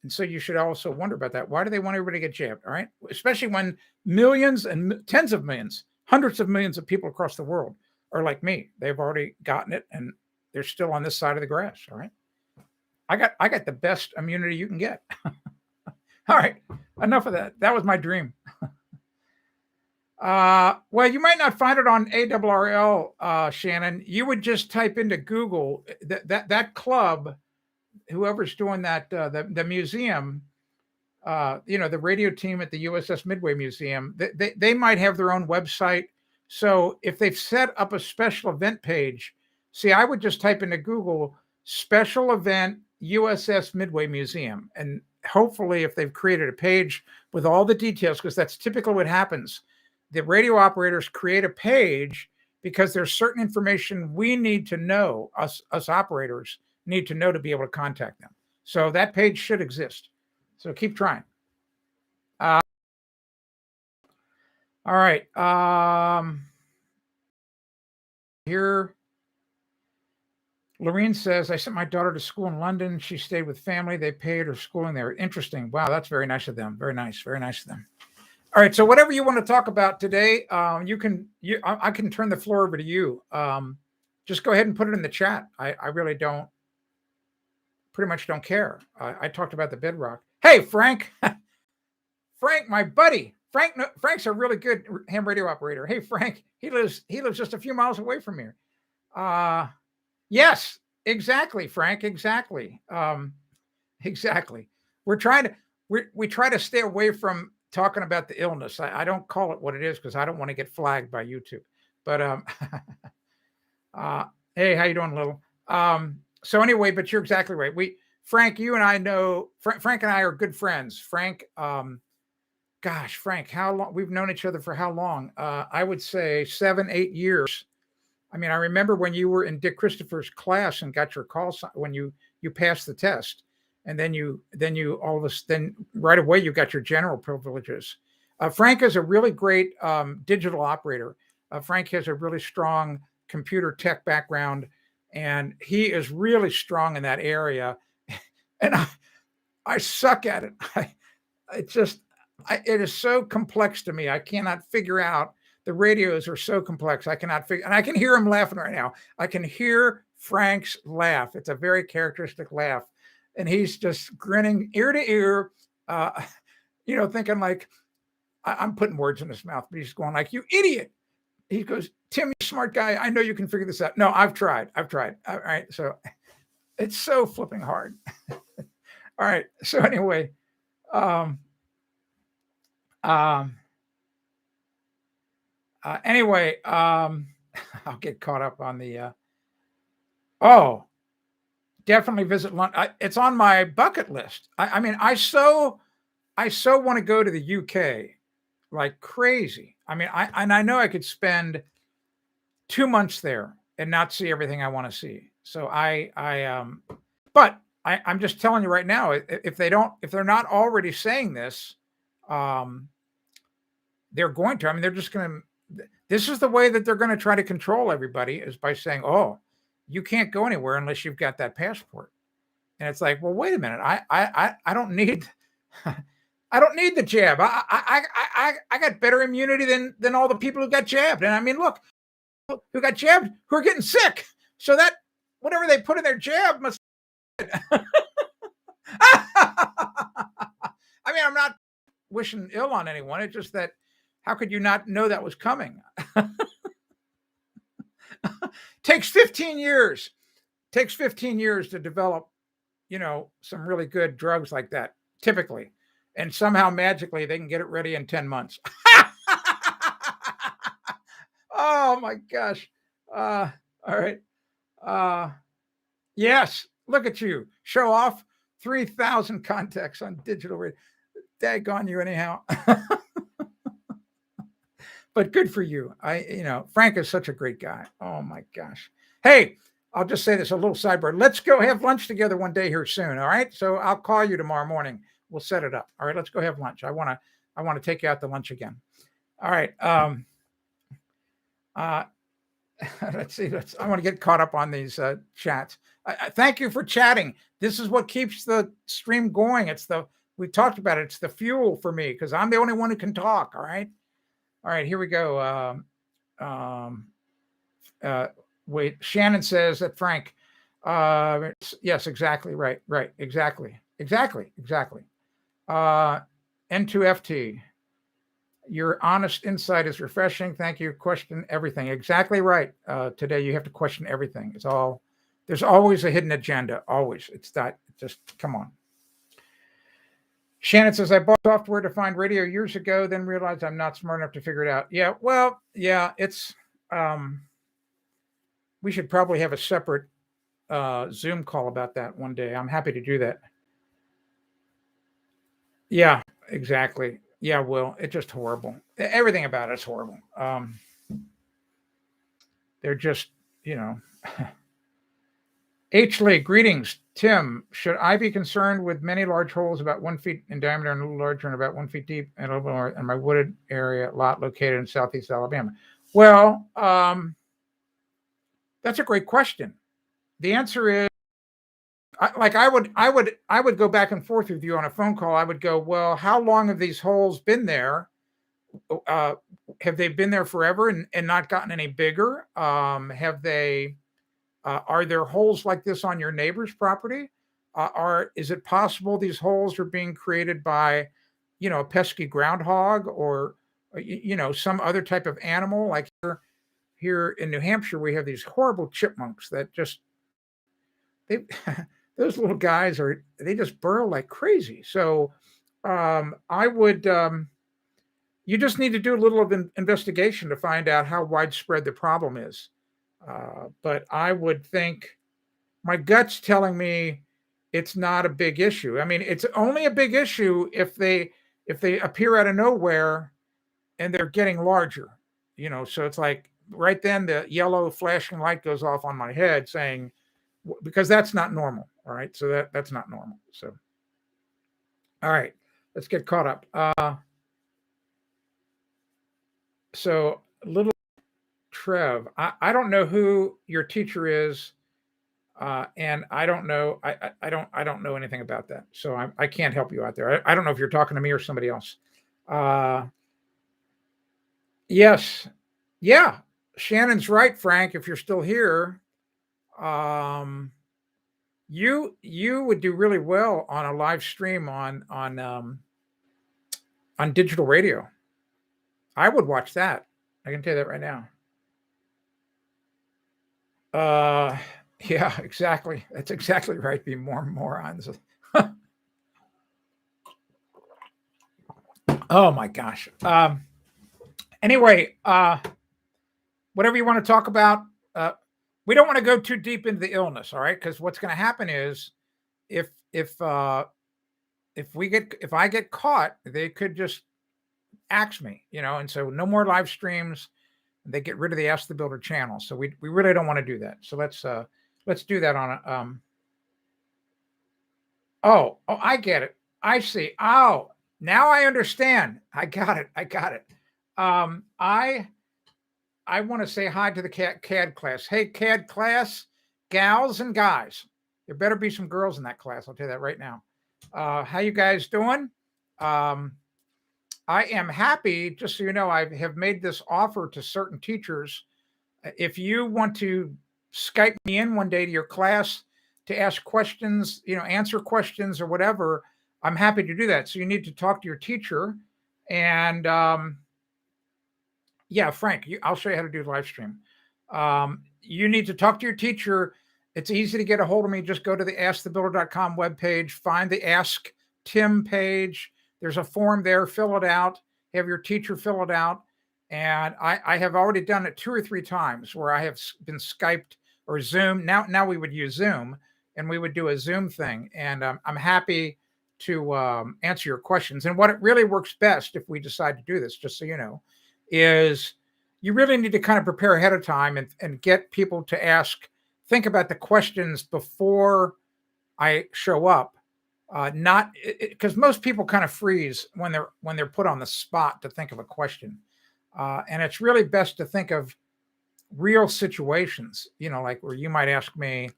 And so you should also wonder about that. Why do they want everybody to get jabbed? All right. Especially when millions and tens of millions, hundreds of millions of people across the world are like me. They've already gotten it and they're still on this side of the grass. All right. I got the best immunity you can get. All right. Enough of that. That was my dream. Well, you might not find it on ARRL, Shannon. You would just type into Google that club, whoever's doing that, the museum, the radio team at the USS Midway Museum, they might have their own website. So if they've set up a special event page, see, I would just type into Google special event USS Midway Museum. And hopefully if they've created a page with all the details, because that's typically what happens. The radio operators create a page because there's certain information we need to know, us operators need to know to be able to contact them. So that page should exist. So keep trying. All right. Here, Lorene says, I sent my daughter to school in London. She stayed with family. They paid her schooling there. Interesting. Wow, that's very nice of them. Very nice. Very nice of them. All right. So whatever you want to talk about today, I can turn the floor over to you. Just go ahead and put it in the chat. I really pretty much don't care. I talked about the Bedrock. Hey, Frank. Frank, my buddy. Frank's a really good ham radio operator. Hey, Frank. He lives just a few miles away from here. Yes, exactly, Frank. Exactly. Exactly. We try to stay away from talking about the illness. I don't call it what it is because I don't want to get flagged by YouTube. But hey, how you doing, Little? So anyway, but you're exactly right. Frank, you and I know Frank and I are good friends. Frank, gosh, Frank, how long we've known each other for how long? I would say 7-8 years. I mean, I remember when you were in Dick Christopher's class and got your call when you passed the test, and then you then right away you got your general privileges. Frank is a really great digital operator. Frank has a really strong computer tech background, and he is really strong in that area. And I suck at it. It is so complex to me. I cannot figure out. The radios are so complex. I cannot figure, and I can hear him laughing right now. I can hear Frank's laugh. It's a very characteristic laugh. And he's just grinning ear to ear, thinking like, I'm putting words in his mouth, but he's going like, you idiot. He goes, Tim, you smart guy. I know you can figure this out. No, I've tried. All right. So it's so flipping hard. All right. So anyway, I'll get caught up on the, definitely visit London. It's on my bucket list. I mean, I so want to go to the UK like crazy. I mean, I know I could spend 2 months there and not see everything I want to see. So but I'm just telling you right now, if they're not already saying this, they're going to. I mean, they're just going to. This is the way that they're going to try to control everybody, is by saying, "Oh, you can't go anywhere unless you've got that passport." And it's like, well, wait a minute. I don't need. I don't need the jab. I got better immunity than all the people who got jabbed. And I mean, look, who got jabbed, who are getting sick. So that whatever they put in their jab must. I mean, I'm not wishing ill on anyone. It's just that how could you not know that was coming? Takes 15 years. Takes 15 years to develop, some really good drugs like that, typically. And somehow magically they can get it ready in 10 months. Oh my gosh. All right. Yes. Look at you. Show off 3,000 contacts on digital radio. Daggone you anyhow. But good for you. Frank is such a great guy. Oh my gosh. Hey, I'll just say this, a little sidebar. Let's go have lunch together one day here soon. All right. So I'll call you tomorrow morning. We'll set it up. All right. Let's go have lunch. I want to take you out to lunch again. All right. Let's see. I want to get caught up on these chats. Thank you for chatting. This is what keeps the stream going. We talked about it. It's the fuel for me because I'm the only one who can talk. All right. Here we go. Wait, Shannon says that Frank. Yes, exactly. Right. Exactly. N2FT. Your honest insight is refreshing. Thank you. Question everything. Exactly right. Today you have to question everything. There's always a hidden agenda. Always. It's not just, come on. Shannon says, I bought software to find radio years ago, then realized I'm not smart enough to figure it out. Yeah, well, yeah, it's, we should probably have a separate Zoom call about that one day. I'm happy to do that. Yeah, exactly. Yeah, Will, it's just horrible. Everything about it's horrible. They're just, H. Lee, greetings. Tim, should I be concerned with many large holes about 1 foot in diameter and a little larger and about 1 foot deep and a little more in my wooded area lot located in southeast Alabama? Well, that's a great question. The answer is, I would go back and forth with you on a phone call. I would go, well, how long have these holes been there? Have they been there forever and not gotten any bigger? Have they? Are there holes like this on your neighbor's property? Is it possible these holes are being created by, a pesky groundhog or, some other type of animal? Like here in New Hampshire, we have these horrible chipmunks that just, those little guys they just burrow like crazy. So I would, you just need to do a little of an investigation to find out how widespread the problem is. But I would think my gut's telling me it's not a big issue. I mean, it's only a big issue if they appear out of nowhere and they're getting larger, so it's like right then the yellow flashing light goes off on my head saying, because that's not normal. All right. So that's not normal. So, all right, let's get caught up. So little Trev, I don't know who your teacher is, and I don't know. I don't know anything about that, so I can't help you out there. I don't know if you're talking to me or somebody else. Yes, yeah, Shannon's right, Frank. If you're still here, you would do really well on a live stream on digital radio. I would watch that. I can tell you that right now. Yeah, exactly. That's exactly right. Be more morons. Oh my gosh. Anyway, whatever you want to talk about, we don't want to go too deep into the illness, all right? Because what's going to happen is if I get caught, they could just axe me, and so no more live streams. They get rid of the Ask the Builder channel. So we really don't want to do that. So let's do that on a oh, I get it. I see. Oh, now I understand. I got it. I want to say hi to the CAD class. Hey, CAD class, gals and guys. There better be some girls in that class. I'll tell you that right now. How you guys doing? I am happy, just so you know, I have made this offer to certain teachers. If you want to Skype me in one day to your class to ask questions, answer questions or whatever, I'm happy to do that. So you need to talk to your teacher. And yeah, Frank, I'll show you how to do live stream. You need to talk to your teacher. It's easy to get a hold of me. Just go to the askthebuilder.com webpage, find the Ask Tim page. There's a form there, fill it out, have your teacher fill it out. And I have already done it 2 or 3 times where I have been Skyped or Zoom. Now we would use Zoom and we would do a Zoom thing. And I'm happy to answer your questions. And what it really works best if we decide to do this, just so you know, is you really need to kind of prepare ahead of time and get people to ask think about the questions before I show up. Not because most people kind of freeze when they're put on the spot to think of a question, and it's really best to think of real situations. Like where you might ask me,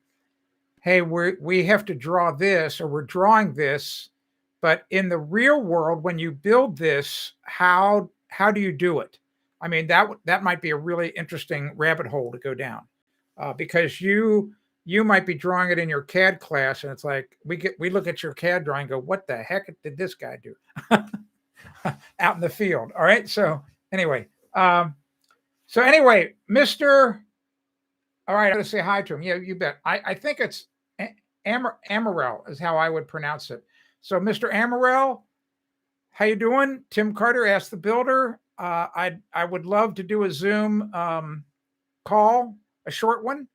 "Hey, we have to draw this, or we're drawing this, but in the real world, when you build this, how do you do it?" I mean, that might be a really interesting rabbit hole to go down, because you might be drawing it in your CAD class, and it's like we look at your CAD drawing, and go, "What the heck did this guy do out in the field?" All right. Anyway, um, so anyway, Mister. All right, I'm gonna say hi to him. Yeah, you bet. I think it's Amarel is how I would pronounce it. So, Mr. Amarel, how you doing? Tim Carter asked the builder. I would love to do a Zoom call, a short one.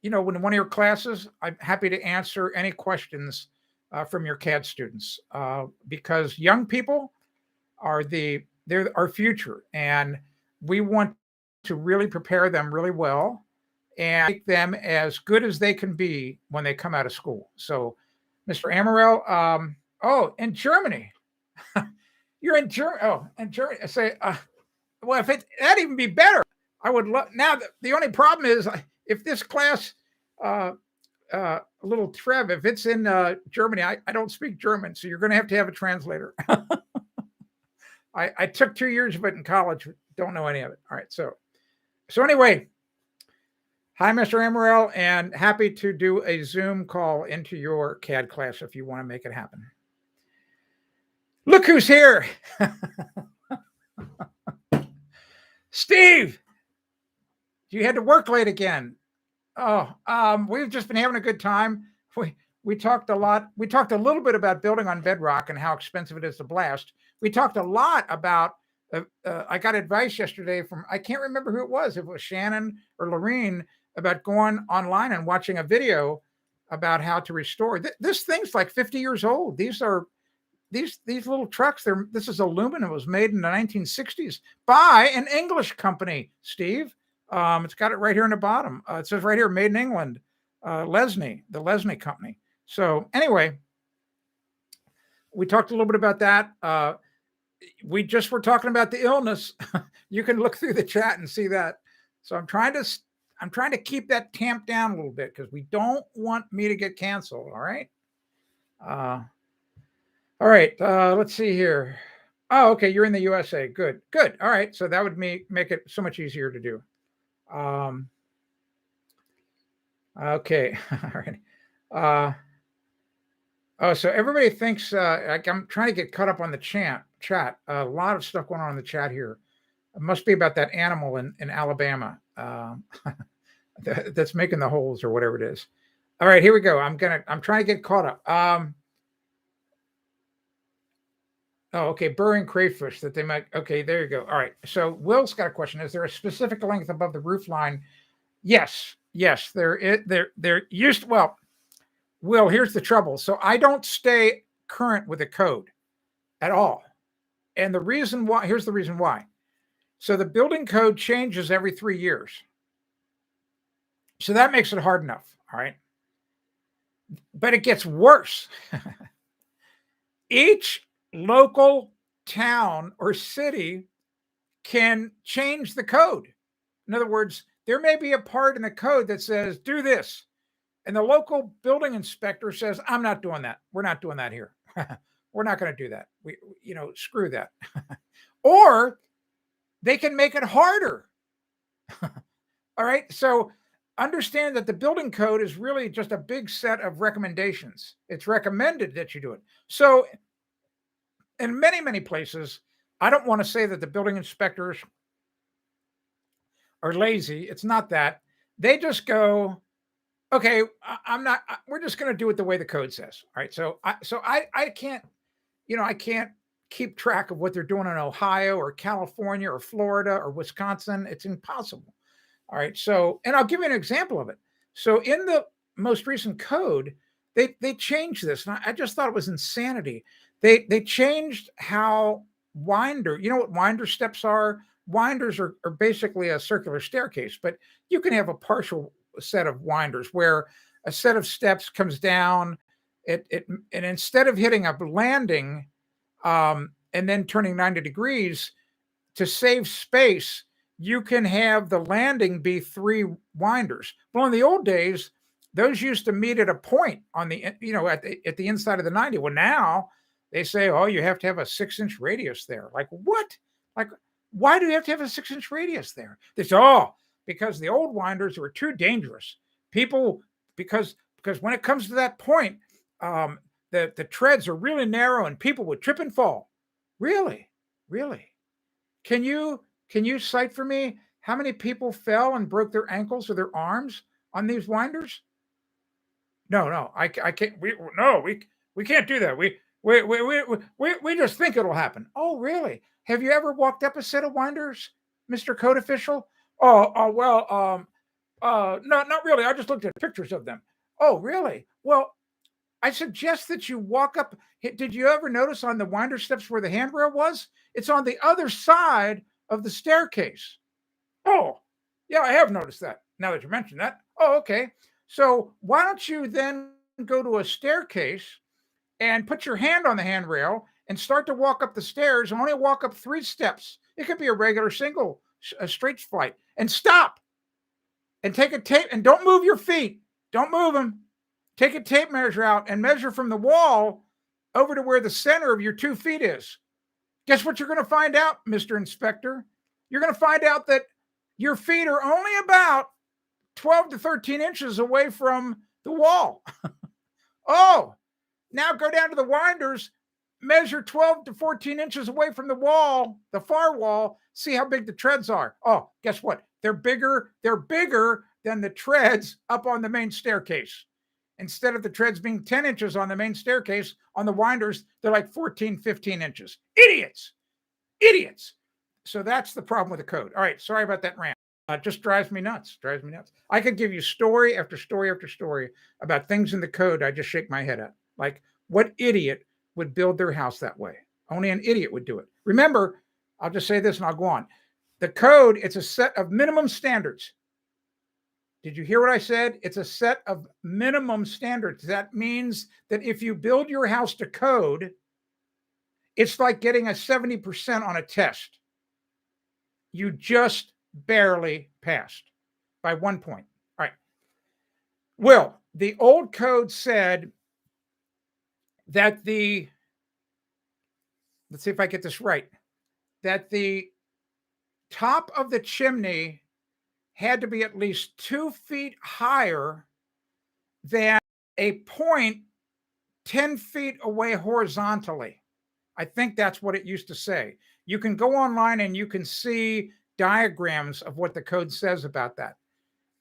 When one of your classes, I'm happy to answer any questions from your CAD students, because young people they're our future, and we want to really prepare them really well and make them as good as they can be when they come out of school. So, Mr. Amarel, oh, in Germany, you're in Germany. Oh, in Germany. I say, well, if that'd even be better. I would love. Now, the only problem is if this class, uh, little Trev, if it's in Germany, I don't speak German, so you're going to have a translator. I took 2 years of it in college. Don't know any of it. All right. So anyway, hi, Mr. Amarel, and happy to do a Zoom call into your CAD class if you want to make it happen. Look who's here. Steve, you had to work late again. Oh, we've just been having a good time. We talked a lot. We talked a little bit about building on Bedrock and how expensive it is to blast. We talked a lot about, I got advice yesterday from, I can't remember who it was, if it was Shannon or Lorene, about going online and watching a video about how to restore. This thing's like 50 years old. These little trucks, this is aluminum. It was made in the 1960s by an English company, Steve. It's got it right here in the bottom. It says right here, made in England, Lesney, the Lesney company. So anyway, we talked a little bit about that. We just were talking about the illness. You can look through the chat and see that. So I'm trying to keep that tamped down a little bit because we don't want me to get canceled. All right. All right. Let's see here. Oh, okay. You're in the USA. Good. Good. All right. So that would make it so much easier to do. Okay. All right. Oh, so everybody thinks I'm trying to get caught up on the chat. A lot of stuff going on in the chat here. It must be about that animal in Alabama that's making the holes or whatever it is. All right, here we go. I'm trying to get caught up. Oh, okay. Burying crayfish that they might. Okay, there you go. All right. So Will's got a question. Is there a specific length above the roof line? Yes. There used. Well, Will, here's the trouble. So I don't stay current with the code at all. And here's the reason why. So the building code changes every 3 years. So that makes it hard enough. All right. But it gets worse. Each local town or city can change the code. In other words, there may be a part in the code that says, do this. And the local building inspector says, I'm not doing that. We're not doing that here. We're not going to do that. Screw that. Or they can make it harder. All right. So understand that the building code is really just a big set of recommendations. It's recommended that you do it. So in many, many places, I don't want to say that the building inspectors are lazy. It's not that. They just go, okay, we're just going to do it the way the code says. All right. So I can't, I can't keep track of what they're doing in Ohio or California or Florida or Wisconsin. It's impossible. All right. So, and I'll give you an example of it. So in the most recent code, they changed this. And I just thought it was insanity. They changed how winder, you know what winder steps are? Winders are basically a circular staircase, but you can have a partial set of winders where a set of steps comes down. And instead of hitting a landing and then turning 90 degrees, to save space, you can have the landing be 3 winders. Well, in the old days, those used to meet at a point on the, at the inside of the 90. Well, now they say, oh, you have to have a 6-inch radius there. Like, what? Like, why do you have to have a 6-inch radius there? They say, oh, because the old winders were too dangerous. Because when it comes to that point, the treads are really narrow and people would trip and fall. Really? Can you cite for me how many people fell and broke their ankles or their arms on these winders? No, I can't. We can't do that. We just think it'll happen. Oh, really? Have you ever walked up a set of winders, Mr. Code Official? Well, no, not really. I just looked at pictures of them. Oh, really? Well, I suggest that you walk up. Did you ever notice on the winder steps where the handrail was? It's on the other side of the staircase. Oh, yeah, I have noticed that now that you mentioned that. Oh, okay. So why don't you then go to a staircase and put your hand on the handrail and start to walk up the stairs and only walk up 3 steps. It could be a regular single, a straight flight, and stop and take a tape and don't move your feet. Don't move them. Take a tape measure out and measure from the wall over to where the center of your 2 feet is. Guess what you're going to find out, Mr. Inspector? You're going to find out that your feet are only about 12 to 13 inches away from the wall. Oh, now go down to the winders, measure 12 to 14 inches away from the wall, the far wall, see how big the treads are. Oh, guess what? They're bigger than the treads up on the main staircase. Instead of the treads being 10 inches on the main staircase, on the winders, they're like 14, 15 inches. Idiots. So that's the problem with the code. All right, sorry about that rant. It just drives me nuts. I could give you story after story after story about things in the code I just shake my head at. Like, what idiot would build their house that way? Only an idiot would do it. Remember, I'll just say this and I'll go on. The code, it's a set of minimum standards. Did you hear what I said? It's a set of minimum standards. That means that if you build your house to code, it's like getting a 70% on a test. You just barely passed by 1 point. All right. Well, the old code said that let's see if I get this right, that the top of the chimney had to be at least 2 feet higher than a point 10 feet away horizontally. I think that's what it used to say. You can go online and you can see diagrams of what the code says about that.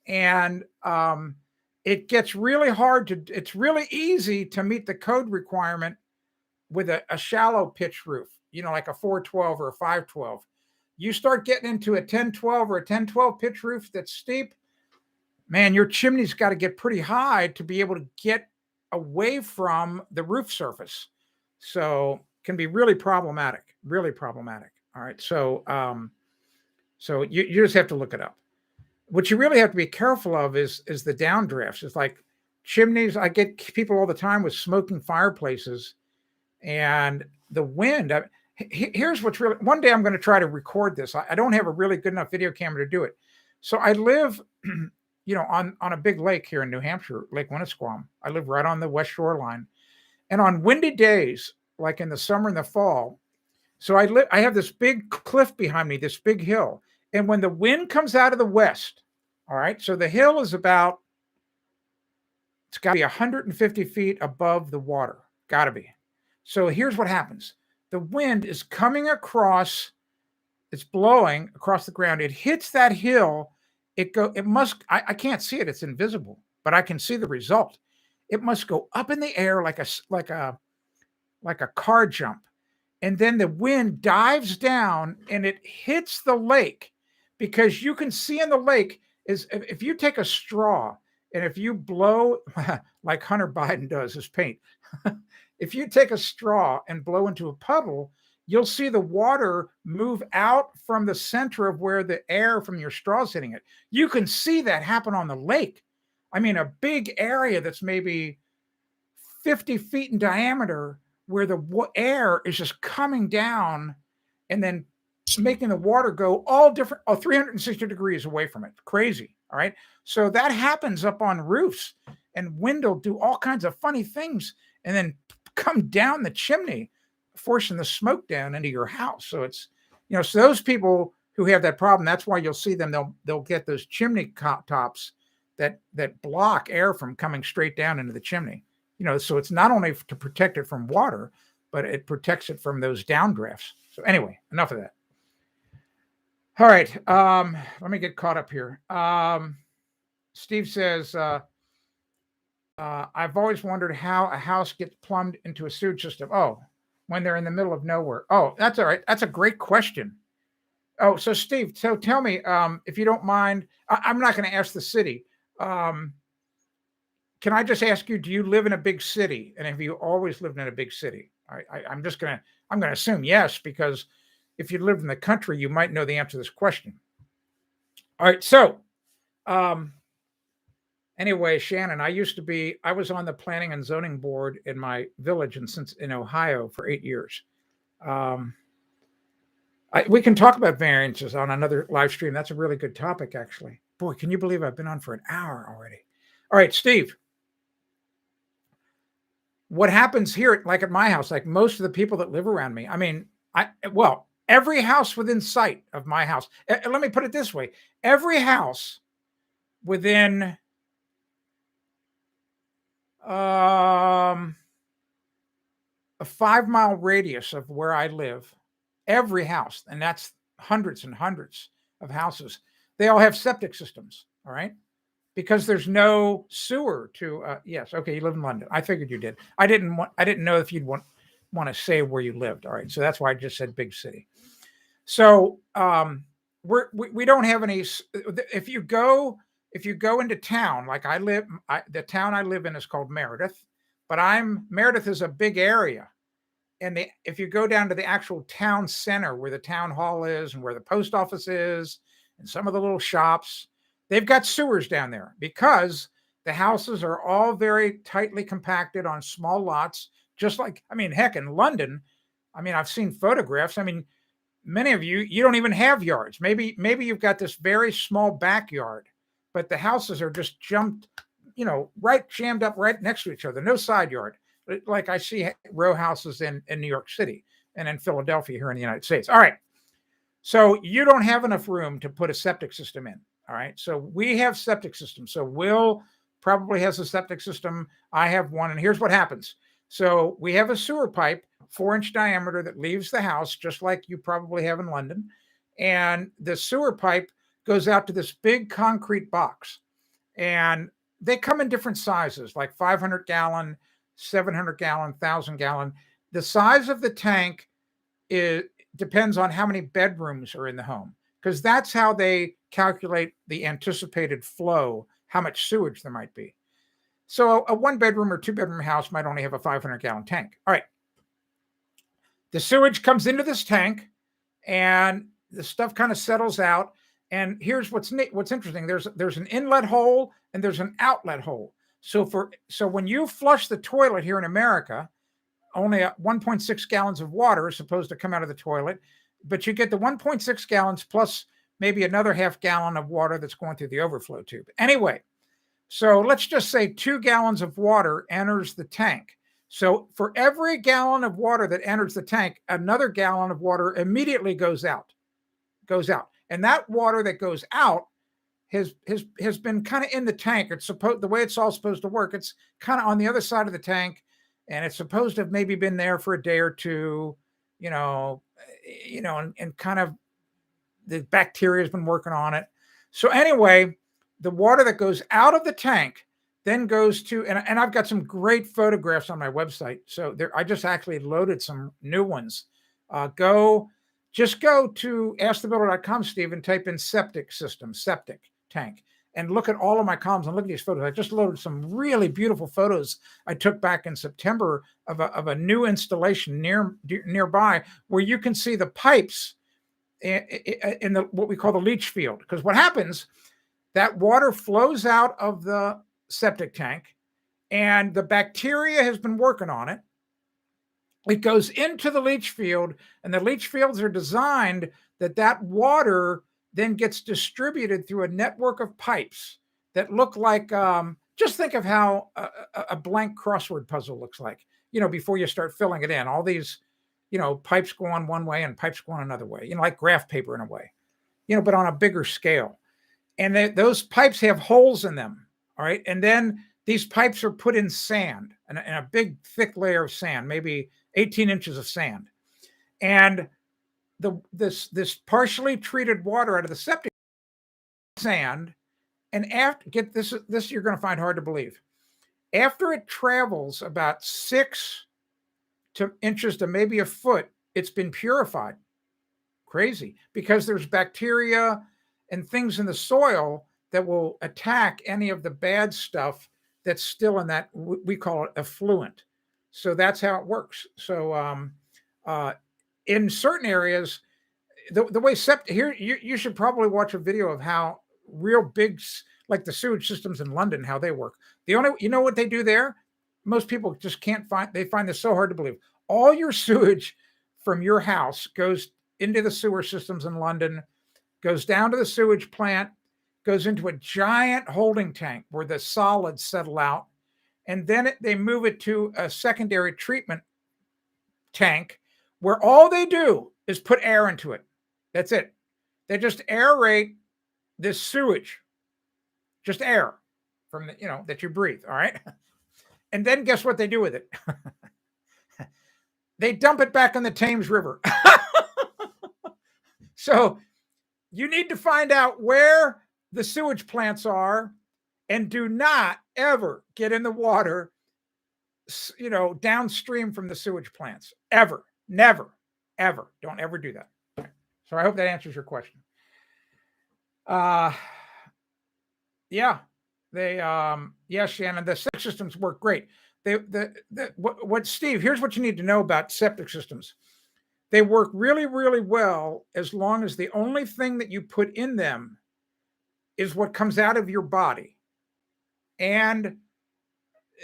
And it gets really hard it's really easy to meet the code requirement with a shallow pitch roof, like a 412 or a 512. You start getting into a 1012 or a 1012 pitch roof that's steep, man, your chimney's got to get pretty high to be able to get away from the roof surface. So can be really problematic. All right. So you just have to look it up. What you really have to be careful of is the downdrafts. It's like chimneys. I get people all the time with smoking fireplaces and the wind. Here's what's really, one day I'm going to try to record this. I don't have a really good enough video camera to do it. So I live, on a big lake here in New Hampshire, Lake Winnisquam. I live right on the west shoreline. And on windy days, like in the summer and the fall, so I have this big cliff behind me, this big hill. And when the wind comes out of the west, all right, so the hill is it's got to be 150 feet above the water. Got to be. So here's what happens. The wind is coming across, it's blowing across the ground. It hits that hill. I can't see it. It's invisible, but I can see the result. It must go up in the air like a car jump. And then the wind dives down and it hits the lake, because you can see in the lake is if you take a straw and if you blow like Hunter Biden does his paint, if you take a straw and blow into a puddle, you'll see the water move out from the center of where the air from your straw's hitting it. You can see that happen on the lake. I mean, a big area that's maybe 50 feet in diameter where the air is just coming down and then making the water go all different, 360 degrees away from it. Crazy. All right. So that happens up on roofs, and wind will do all kinds of funny things and then come down the chimney, forcing the smoke down into your house. So it's, so those people who have that problem, that's why you'll see them, they'll get those chimney tops that block air from coming straight down into the chimney. So it's not only to protect it from water, but it protects it from those downdrafts. So anyway, enough of that. All right. Let me get caught up here. Steve says, I've always wondered how a house gets plumbed into a sewage system. Oh, when they're in the middle of nowhere. Oh, that's all right. That's a great question. Oh, so Steve, so tell me, if you don't mind, I'm not going to ask the city. Can I just ask you, do you live in a big city? And have you always lived in a big city? I'm going to assume yes, because if you lived in the country, you might know the answer to this question. All right. So, anyway, Shannon, I was on the planning and zoning board in my village in Ohio for 8 years. We can talk about variances on another live stream. That's a really good topic, actually. Boy, can you believe I've been on for an hour already? All right, Steve. What happens here, like at my house, like most of the people that live around me, I mean, every house within sight of my house, let me put it this way, every house within a 5-mile radius of where I live, every house, and that's hundreds and hundreds of houses, they all have septic systems, all right? Because there's no sewer to, yes, okay, you live in London. I figured you did. I didn't know if you'd want to say where you lived, all right? So that's why I just said big city. So we don't have any, if you go into town, like the town I live in is called Meredith, but Meredith is a big area. And if you go down to the actual town center where the town hall is and where the post office is and some of the little shops, they've got sewers down there because the houses are all very tightly compacted on small lots, just like, heck, in London, I've seen photographs. Many of you don't even have yards. Maybe you've got this very small backyard, but the houses are just jammed up right next to each other. No side yard. Like I see row houses in New York City and in Philadelphia here in the United States. All right. So you don't have enough room to put a septic system in. All right. So we have septic systems. So Will probably has a septic system. I have one. And here's what happens. So we have a sewer pipe, 4-inch diameter, that leaves the house, just like you probably have in London. And the sewer pipe goes out to this big concrete box. And they come in different sizes, like 500 gallon, 700 gallon, 1,000 gallon. The size of the tank depends on how many bedrooms are in the home, because that's how they calculate the anticipated flow, how much sewage there might be. So a 1-bedroom or 2-bedroom house might only have a 500 gallon tank. All right. The sewage comes into this tank and the stuff kind of settles out. And here's what's interesting. There's an inlet hole and there's an outlet hole. So when you flush the toilet here in America, only 1.6 gallons of water is supposed to come out of the toilet, but you get the 1.6 gallons plus maybe another half gallon of water that's going through the overflow tube. Anyway, so let's just say 2 gallons of water enters the tank. So for every gallon of water that enters the tank, another gallon of water immediately goes out. And that water that goes out has been kind of in the tank. The way it's all supposed to work, it's kind of on the other side of the tank, and it's supposed to have maybe been there for a day or two, and kind of the bacteria has been working on it. So anyway, the water that goes out of the tank then goes to, and I've got some great photographs on my website. So I just actually loaded some new ones. Just go to askthebuilder.com, Steve, and type in septic system, septic tank. and look at all of my columns and look at these photos. I just loaded some really beautiful photos I took back in September of a new installation nearby where you can see the pipes in the what we call the leach field. Because what happens, that water flows out of the septic tank and the bacteria has been working on it. It goes into the leach field, and the leach fields are designed that water then gets distributed through a network of pipes that look like, just think of how a blank crossword puzzle looks like, before you start filling it in. All these, pipes go on one way and pipes go on another way, like graph paper in a way, but on a bigger scale. And those pipes have holes in them. All right. And then these pipes are put in sand, and a big thick layer of sand, maybe 18 inches of sand. And this partially treated water out of the septic sand, and after, get this you're going to find hard to believe. After it travels about 6 inches to maybe a foot, it's been purified. Crazy, because there's bacteria and things in the soil that will attack any of the bad stuff that's still in that, we call it effluent. So that's how it works. So in certain areas, the way septic here, you should probably watch a video of how real big, like the sewage systems in London, how they work. The only, what they do there, most people just can't find, they find this so hard to believe. All your sewage from your house goes into the sewer systems in London, goes down to the sewage plant, goes into a giant holding tank where the solids settle out, and then they move it to a secondary treatment tank where all they do is put air into it. That's it. They just aerate this sewage, just air from the, that you breathe. All right. And then guess what they do with it? They dump it back in the Thames River. So you need to find out where the sewage plants are, and do not ever get in the water, downstream from the sewage plants. Ever. Never. Ever. Don't ever do that. So I hope that answers your question. Yeah. Yes, Shannon, the septic systems work great. What Steve, here's what you need to know about septic systems. They work really, really well as long as the only thing that you put in them is what comes out of your body and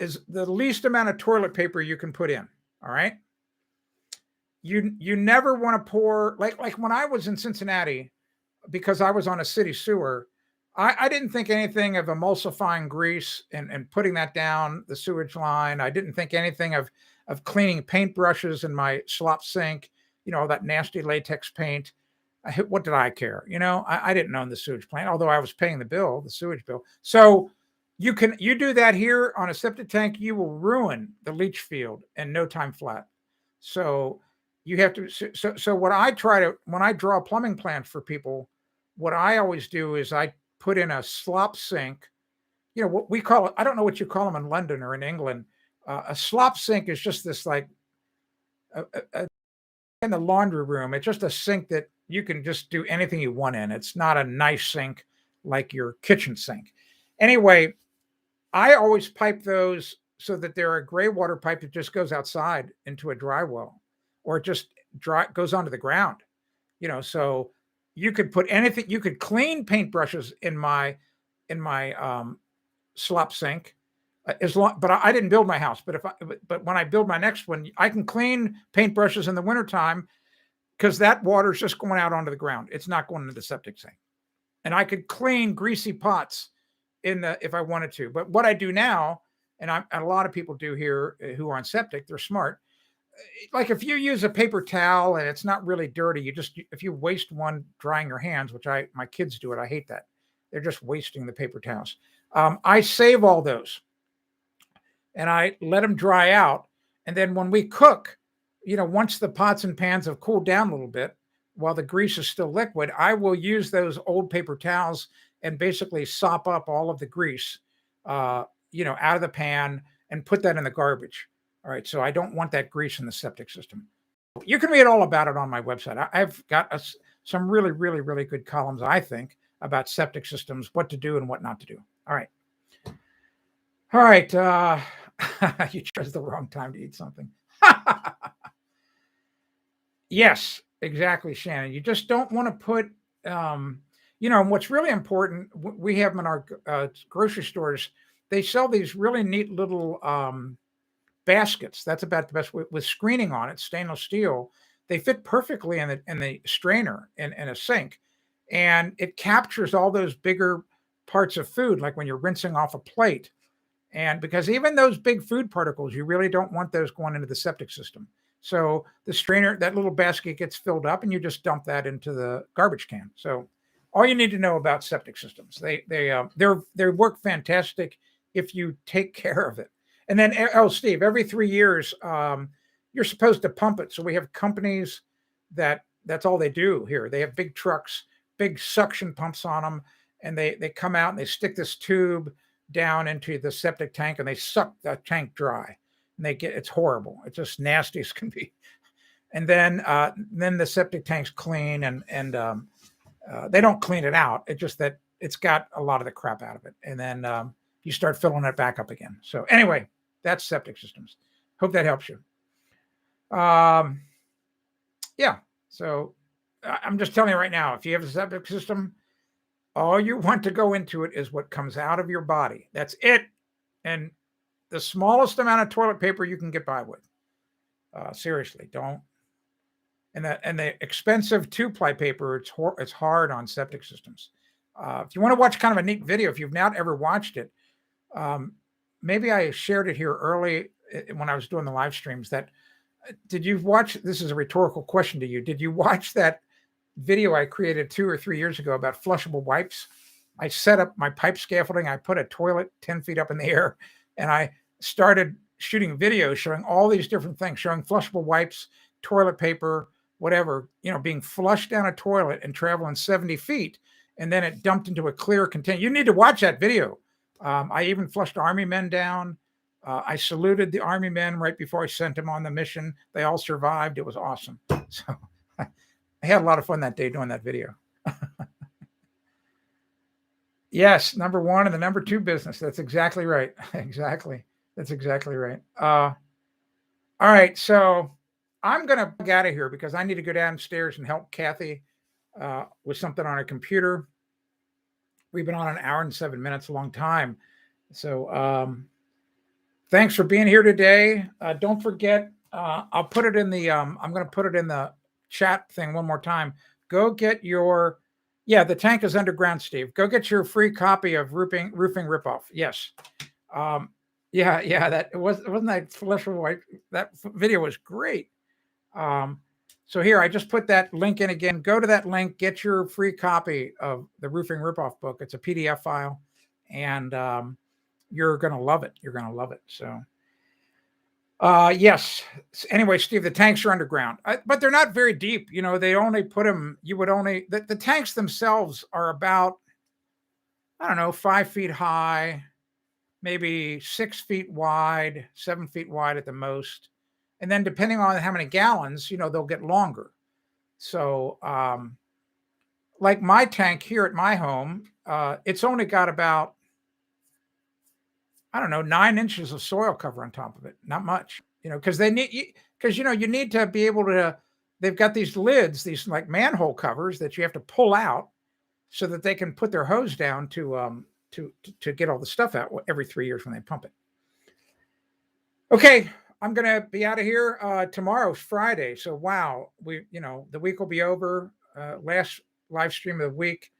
is the least amount of toilet paper you can put in. All right. You never want to pour, like when I was in Cincinnati, because I was on a city sewer, I didn't think anything of emulsifying grease and putting that down the sewage line. I didn't think anything of cleaning paintbrushes in my slop sink, that nasty latex paint. What did I care? I didn't own the sewage plant, although I was paying the sewage bill. So you do that here on a septic tank, you will ruin the leach field in no time flat. So you have to, so what I try to, when I draw plumbing plans for people, what I always do is I put in a slop sink, what we call it. I don't know what you call them in London or in England. A slop sink is just this, like in the laundry room. It's just a sink that you can just do anything you want in. It's not a nice sink like your kitchen sink. Anyway, I always pipe those so that they're a gray water pipe that just goes outside into a dry well, or it just goes onto the ground. So you could put anything. You could clean paintbrushes in my slop sink, but I didn't build my house. But when I build my next one, I can clean paintbrushes in the wintertime because that water is just going out onto the ground. It's not going into the septic tank. And I could clean greasy pots if I wanted to. But what I do now, and a lot of people do here who are on septic, they're smart. Like if you use a paper towel and it's not really dirty, if you waste one drying your hands, which my kids do it, I hate that. They're just wasting the paper towels. I save all those and I let them dry out. And then when we cook, once the pots and pans have cooled down a little bit, while the grease is still liquid, I will use those old paper towels and basically sop up all of the grease, out of the pan and put that in the garbage. All right. So I don't want that grease in the septic system. You can read all about it on my website. I've got some really, really, really good columns, I think, about septic systems, what to do and what not to do. All right. All right. You chose the wrong time to eat something. Yes, exactly, Shannon. You just don't want to put, and what's really important, we have them in our grocery stores. They sell these really neat little baskets. That's about the best with screening on it, stainless steel. They fit perfectly in the strainer in a sink, and it captures all those bigger parts of food, like when you're rinsing off a plate. And because even those big food particles, you really don't want those going into the septic system. So the strainer, that little basket gets filled up, and you just dump that into the garbage can. So all you need to know about septic systems, they work fantastic if you take care of it. And then, oh, Steve, every 3 years, you're supposed to pump it. So we have companies that's all they do here. They have big trucks, big suction pumps on them, and they come out and they stick this tube down into the septic tank, and they suck the tank dry, and it's horrible. It's just nasty as can be. And then the septic tank's clean, and they don't clean it out. It's just that it's got a lot of the crap out of it, and then you start filling it back up again. So anyway, that's septic systems. Hope that helps you. Yeah. So I'm just telling you right now, if you have a septic system, all you want to go into it is what comes out of your body. That's it. And the smallest amount of toilet paper you can get by with. Seriously, don't. And the expensive 2-ply paper, it's hard on septic systems. If you want to watch kind of a neat video, if you've not ever watched it, maybe I shared it here early when I was doing the live streams. Did you watch? This is a rhetorical question to you. Did you watch that video I created 2 or 3 years ago about flushable wipes? I set up my pipe scaffolding. I put a toilet 10 feet up in the air, and I started shooting videos showing all these different things, showing flushable wipes, toilet paper, whatever, being flushed down a toilet and traveling 70 feet. And then it dumped into a clear container. You need to watch that video. I even flushed Army men down. I saluted the Army men right before I sent them on the mission. They all survived. It was awesome. So I had a lot of fun that day doing that video. Yes, number 1 and the number 2 business. That's exactly right. Exactly. That's exactly right. All right. So I'm going to get out of here because I need to go downstairs and help Kathy with something on her computer. We've been on an hour and 7 minutes, a long time. So thanks for being here today. Don't forget, I'll put it in the, I'm going to put it in the chat thing one more time. Go get the tank is underground, Steve. Go get your free copy of roofing ripoff. Yes. That wasn't that flushable white. That video was great. So here, I just put that link in again. Go to that link, get your free copy of the roofing ripoff book. It's a PDF file, and you're going to love it. You're going to love it. So, yes. Anyway, Steve, the tanks are underground, but they're not very deep. They only put them, the tanks themselves are about, I don't know, 5 feet high, maybe 6 feet wide, 7 feet wide at the most. And then depending on how many gallons, they'll get longer. So, like my tank here at my home, it's only got about, I don't know, 9 inches of soil cover on top of it. Not much, because you need to be able to, they've got these lids, these like manhole covers that you have to pull out so that they can put their hose down to get all the stuff out every 3 years when they pump it. Okay. I'm going to be out of here. Tomorrow's Friday. So, wow, the week will be over. Last live stream of the week.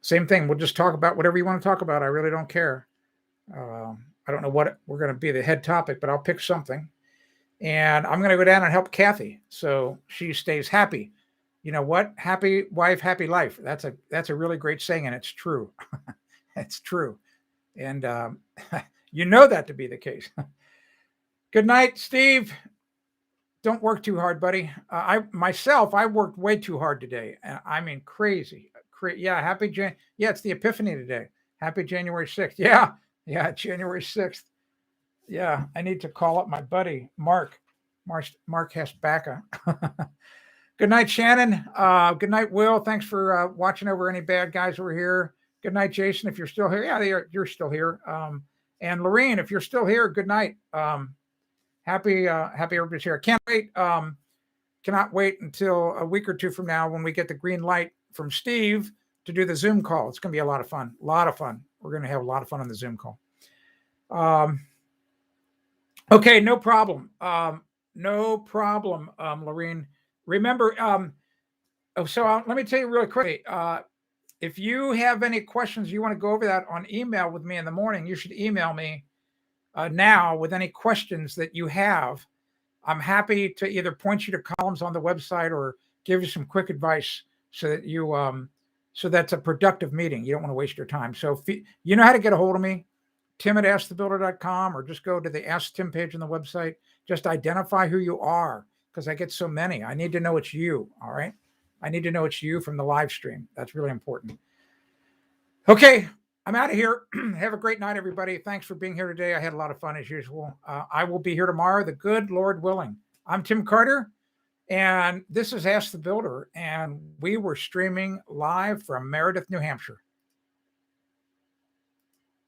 Same thing. We'll just talk about whatever you want to talk about. I really don't care. I don't know what we're going to be the head topic, but I'll pick something. And I'm going to go down and help Kathy so she stays happy. You know what? Happy wife, happy life. That's a really great saying, and it's true. It's true. And you know that to be the case. Good night, Steve. Don't work too hard, buddy. I worked way too hard today. I mean, crazy. Yeah, it's the Epiphany today. Happy January 6th. Yeah, January 6th. Yeah, I need to call up my buddy, Mark Hesbacca. Good night, Shannon. Good night, Will. Thanks for watching over any bad guys over here. Good night, Jason, if you're still here. Yeah, you're still here. And Lorene, if you're still here, good night. Happy everybody's here. Can't wait. Cannot wait until a week or two from now when we get the green light from Steve to do the Zoom call. It's going to be a lot of fun. A lot of fun. We're going to have a lot of fun on the Zoom call. Okay, no problem. No problem, Lorene. Remember, let me tell you really quickly. If you have any questions, you want to go over that on email with me in the morning, you should email me now with any questions that you have. I'm happy to either point you to columns on the website or give you some quick advice so that you so that's a productive meeting. You don't want to waste your time. So if you know how to get a hold of me, tim@askthebuilder.com, or just go to the Ask Tim page on the website. Just identify who you are, because I get so many. I need to know it's you. All right. I need to know it's you from the live stream. That's really important. Okay, I'm out of here. Have a great night, everybody. Thanks for being here today. I had a lot of fun as usual. I will be here tomorrow, the good Lord willing. I'm Tim Carter, and this is Ask the Builder, and we were streaming live from Meredith, New Hampshire.